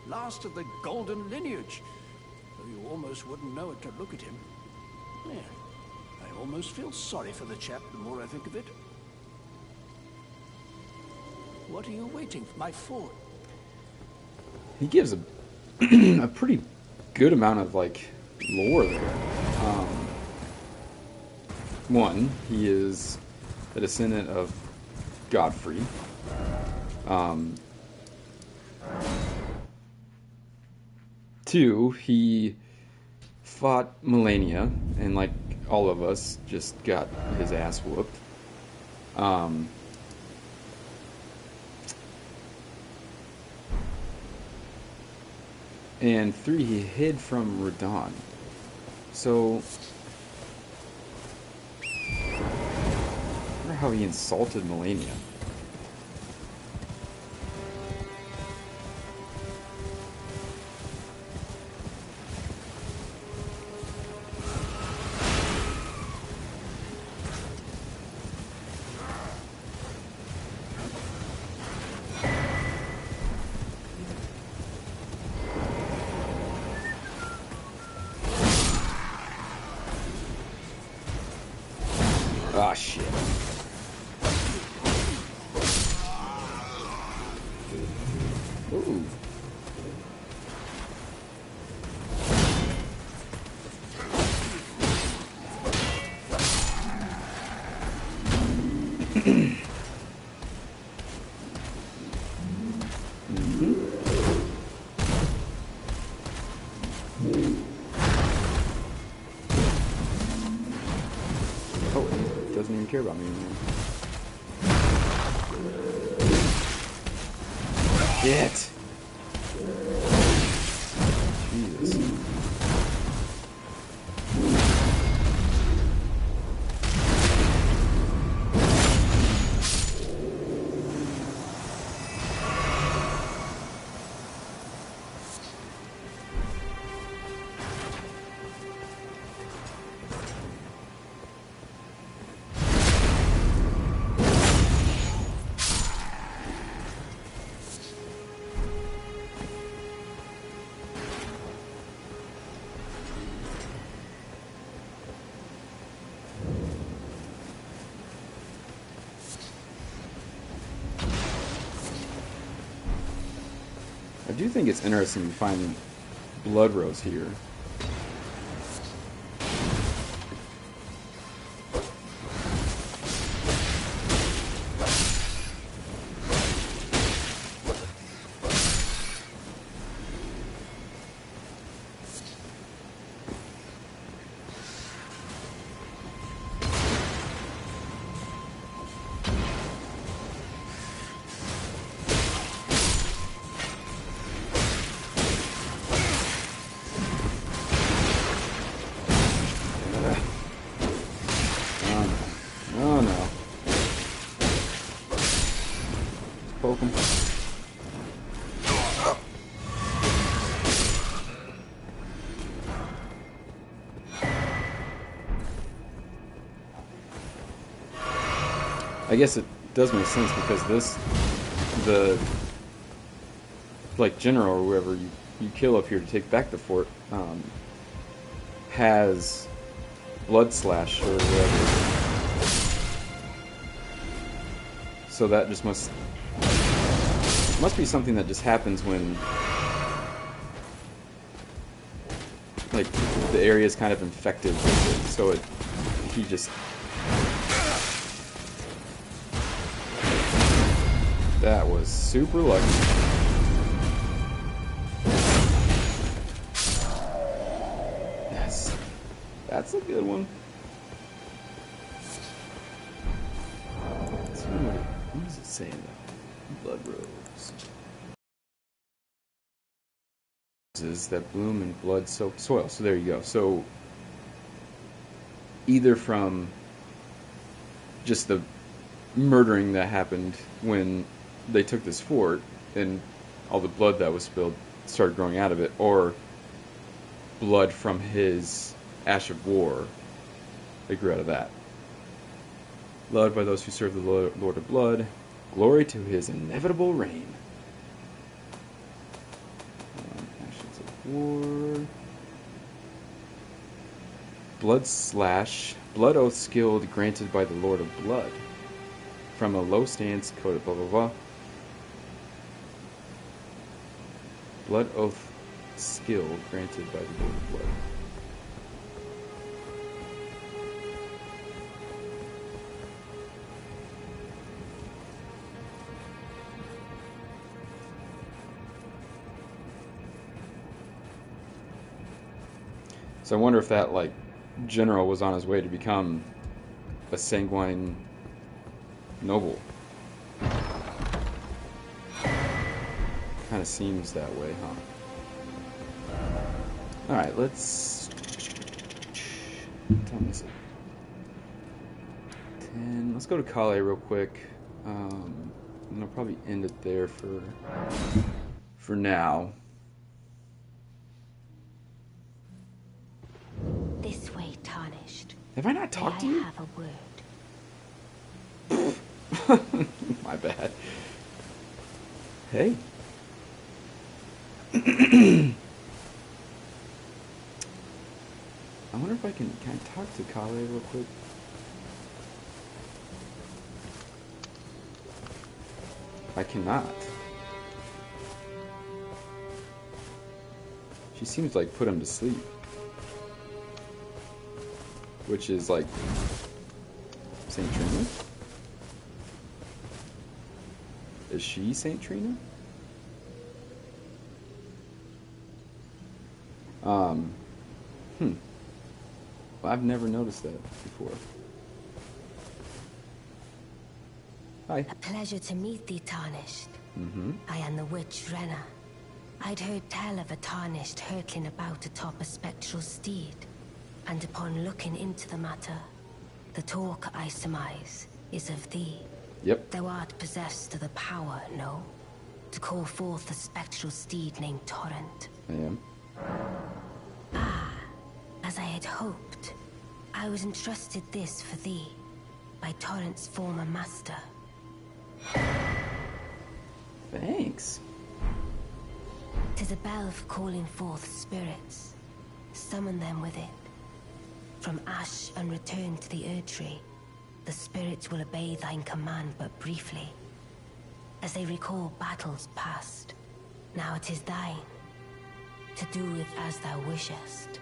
last of the golden lineage. Though you almost wouldn't know it to look at him. Yeah, I almost feel sorry for the chap the more I think of it. What are you waiting for? He gives a a pretty good amount of like lore there. One, he is a descendant of Godfrey. Two, he fought Melania, and like all of us, just got his ass whooped. And three, he hid from Radahn. So, I wonder how he insulted Melania. Ah, shit. Ooh. Doesn't even care about me anymore. Shit! Jesus. I do think it's interesting to find blood rose here. Oh no. Just poke him. I guess it does make sense because the like general or whoever you kill up here to take back the fort has blood slash or whatever. So that just must be something that just happens when like the area is kind of infected with it. So he just that was super lucky. That's a good one. say though? Blood rose. Roses that bloom in blood-soaked soil. So there you go. So either from just the murdering that happened when they took this fort and all the blood that was spilled started growing out of it, or blood from his ash of war that grew out of that. Loved by those who serve the Lord of Blood, glory to his inevitable reign. Ashes of war. Blood oath skilled granted by the Lord of Blood. From a low stance, coded blah blah blah. Blood oath skilled granted by the Lord of Blood. So I wonder if that, like, general was on his way to become a sanguine noble. Kind of seems that way, huh? Alright, let's... What time is it? 10. Let's go to Kale real quick. And I'll probably end it there for now. This way, Tarnished. Have I not talked to you? I have a word. My bad. Hey. I wonder if can I talk to Kale real quick? I cannot. She seems like put him to sleep. Which is like Saint Trina? Is she Saint Trina? Well, I've never noticed that before. Hi. A pleasure to meet thee, Tarnished. I am the witch Renna. I'd heard tell of a Tarnished hurtling about atop a spectral steed, and upon looking into the matter, the talk, I surmise, is of thee. Yep. Thou art possessed of the power, no? To call forth a spectral steed named Torrent. I am. As I had hoped, I was entrusted this for thee, by Torrent's former master. Thanks. 'Tis a bell for calling forth spirits. Summon them with it. From ash and return to the Erdtree, the spirits will obey thine command but briefly. As they recall battles past, now it is thine, to do with as thou wishest.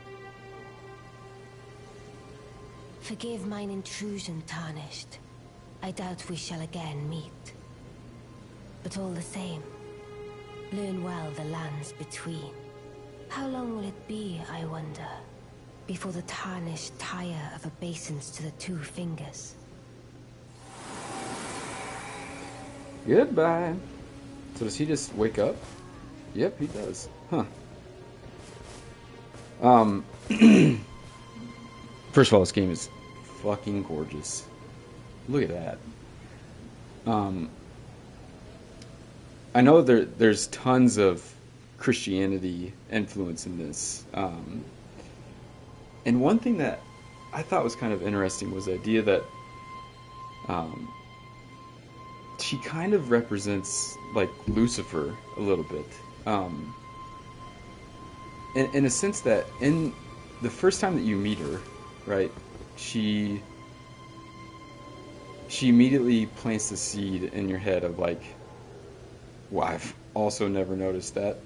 Forgive mine intrusion, Tarnished. I doubt we shall again meet. But all the same, learn well the lands between. How long will it be, I wonder, before the Tarnished tire of obeisance to the two fingers? Goodbye. So does he just wake up? Yep, he does. Huh. First of all, this game is fucking gorgeous. Look at that. I know there's tons of Christianity influence in this. And one thing that I thought was kind of interesting was the idea that she kind of represents like Lucifer a little bit. In a sense that in the first time that you meet her, right, she immediately plants the seed in your head of like, well, I've also never noticed that.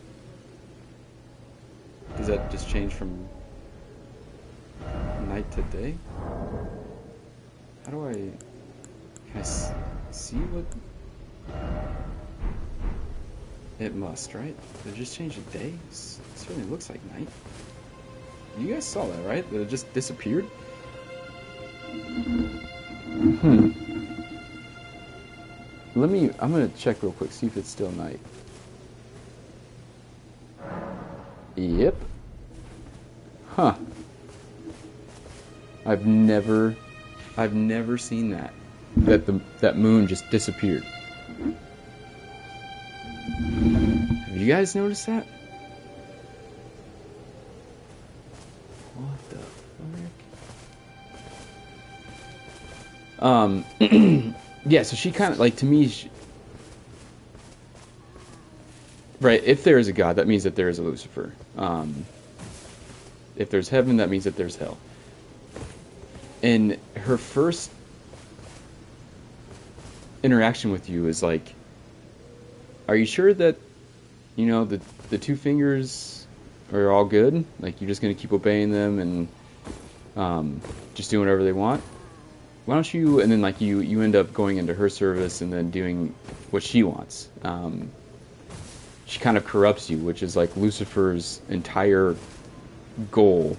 Does that just change from night to day? How do can I see what? It must, right? Did it just change the day? It certainly looks like night. You guys saw that, right? That it just disappeared? I'm gonna check real quick, see if it's still night. Yep. Huh. I've never seen that. That moon just disappeared. Have you guys noticed that? What the frick? Yeah, so she kind of, like, to me, right, if there is a God, that means that there is a Lucifer. If there's heaven, that means that there's hell. And her first interaction with you is like, are you sure that, you know, the two fingers are all good? Like, you're just going to keep obeying them and just doing whatever they want? Why don't you, and then like you end up going into her service and then doing what she wants. She kind of corrupts you, which is like Lucifer's entire goal,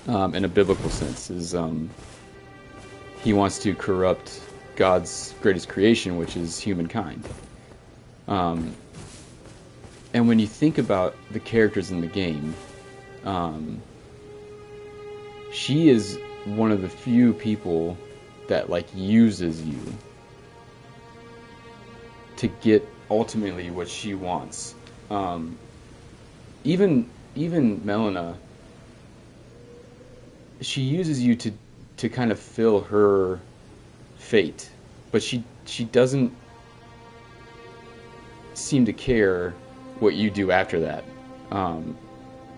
in a biblical sense, is he wants to corrupt God's greatest creation, which is humankind. And when you think about the characters in the game, she is one of the few people that like uses you to get ultimately what she wants. Even Melina, she uses you to kind of fill her fate, but she doesn't seem to care what you do after that,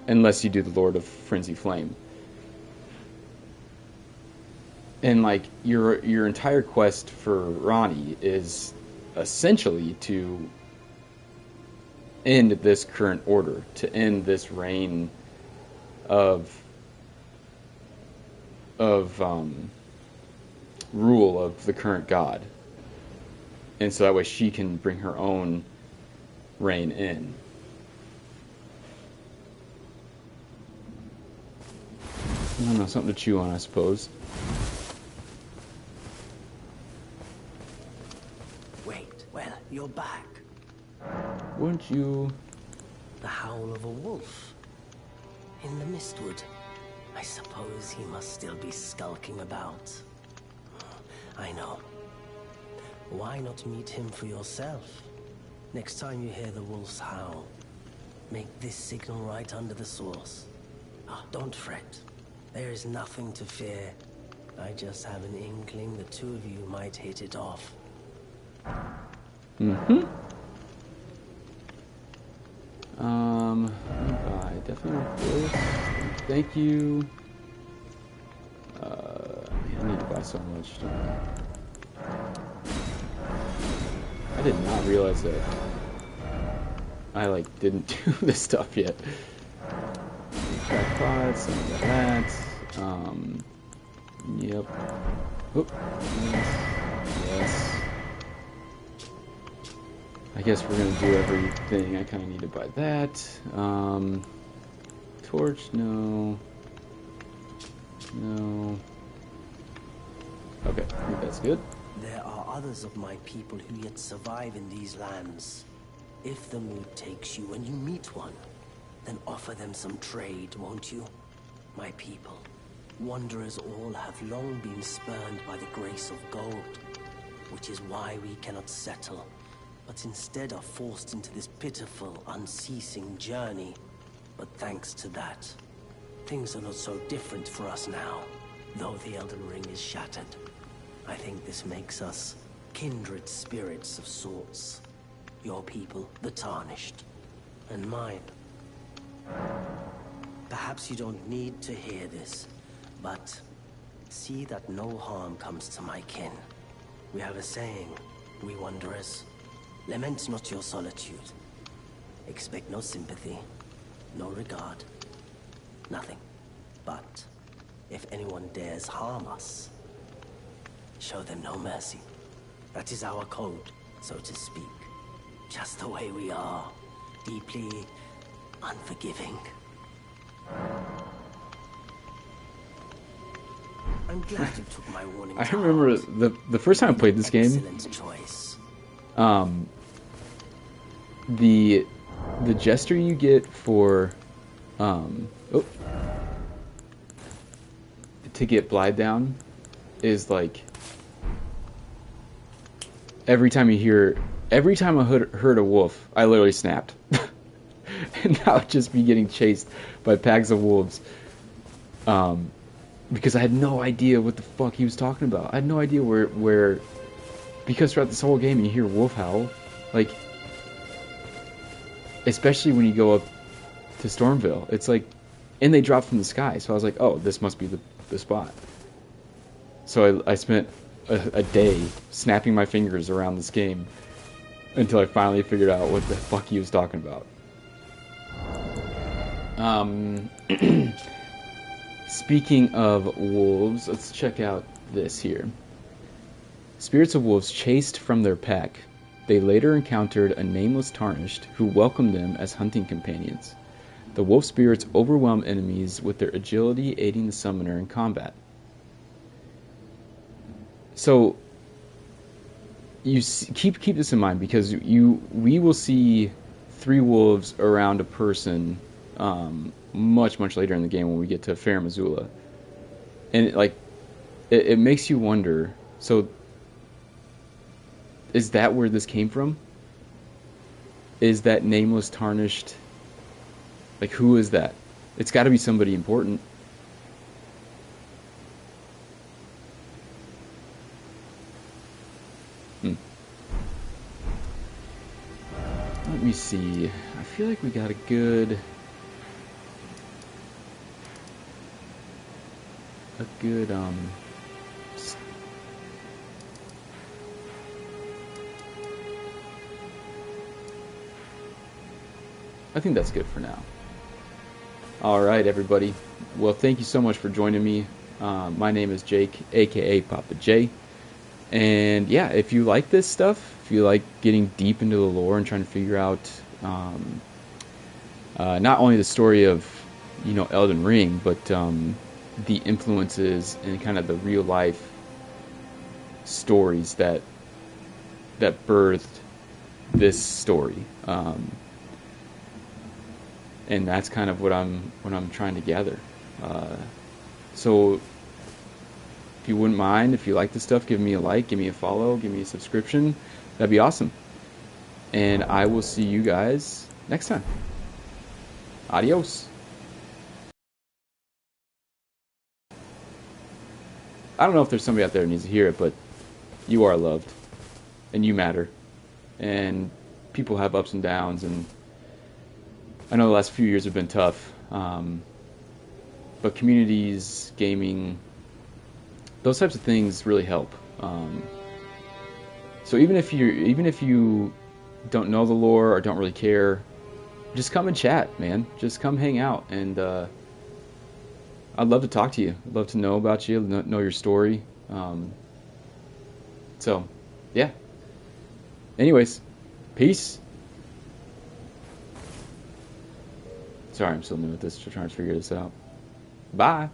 unless you do the Lord of Frenzy Flame. And like your entire quest for Ronnie is essentially to end this current order, to end this reign of rule of the current God, and so that way she can bring her own reign in. I don't know, something to chew on, I suppose. You're back. Weren't you? The howl of a wolf. In the mistwood. I suppose he must still be skulking about. I know. Why not meet him for yourself? Next time you hear the wolf's howl, make this signal right under the source. Don't fret. There is nothing to fear. I just have an inkling the two of you might hit it off. Buy definitely want this. Thank you. I need to buy so much. I did not realize that I like didn't do this stuff yet. Crackpot, some of that. Yep. Oop. Yes. I guess we're gonna do everything. I kind of need to buy that. Torch, no. No. Okay, I think that's good. There are others of my people who yet survive in these lands. If the mood takes you and you meet one, then offer them some trade, won't you? My people, wanderers all have long been spurned by the grace of gold, which is why we cannot settle, but instead are forced into this pitiful, unceasing journey. But thanks to that, things are not so different for us now, though the Elden Ring is shattered. I think this makes us kindred spirits of sorts. Your people, the Tarnished, and mine. Perhaps you don't need to hear this, but see that no harm comes to my kin. We have a saying, we wanderers. Lament not your solitude. Expect no sympathy, no regard, nothing. But if anyone dares harm us, show them no mercy. That is our code, so to speak. Just the way we are, deeply unforgiving. I'm glad you took my warning. I remember the first time I played this game. Excellent choice. The gesture you get for to get Blide down is like every time I heard a wolf, I literally snapped. And I would just be getting chased by packs of wolves. Because I had no idea what the fuck he was talking about. I had no idea where because throughout this whole game you hear wolf howl. Like, especially when you go up to Stormville. It's like, and they drop from the sky. So I was like, oh, this must be the spot. So I spent a day snapping my fingers around this game until I finally figured out what the fuck he was talking about. Speaking of wolves, let's check out this here. Spirits of wolves chased from their pack. They later encountered a nameless Tarnished who welcomed them as hunting companions. The wolf spirits overwhelm enemies with their agility, aiding the summoner in combat. So you keep this in mind, because we will see 3 wolves around a person much later in the game when we get to Fair Missoula, and it makes you wonder. So is that where this came from? Is that nameless Tarnished? Like, who is that? It's got to be somebody important. Let me see. I feel like we got a good I think that's good for now. Alright, everybody. Well, thank you so much for joining me. My name is Jake, aka Papa J. And yeah, if you like this stuff, if you like getting deep into the lore and trying to figure out not only the story of, Elden Ring, but the influences and kind of the real life stories that birthed this story. And that's kind of what I'm trying to gather. So if you wouldn't mind, if you like this stuff, give me a like, give me a follow, give me a subscription. That'd be awesome. And I will see you guys next time. Adios. I don't know if there's somebody out there who needs to hear it, but you are loved. And you matter. And people have ups and downs, and I know the last few years have been tough, but communities, gaming, those types of things really help. So even if you don't know the lore or don't really care, just come and chat, man. Just come hang out, and I'd love to talk to you. I'd love to know about you, know your story. So, yeah. Anyways, peace. Sorry, I'm still new at this, trying to figure this out. Bye.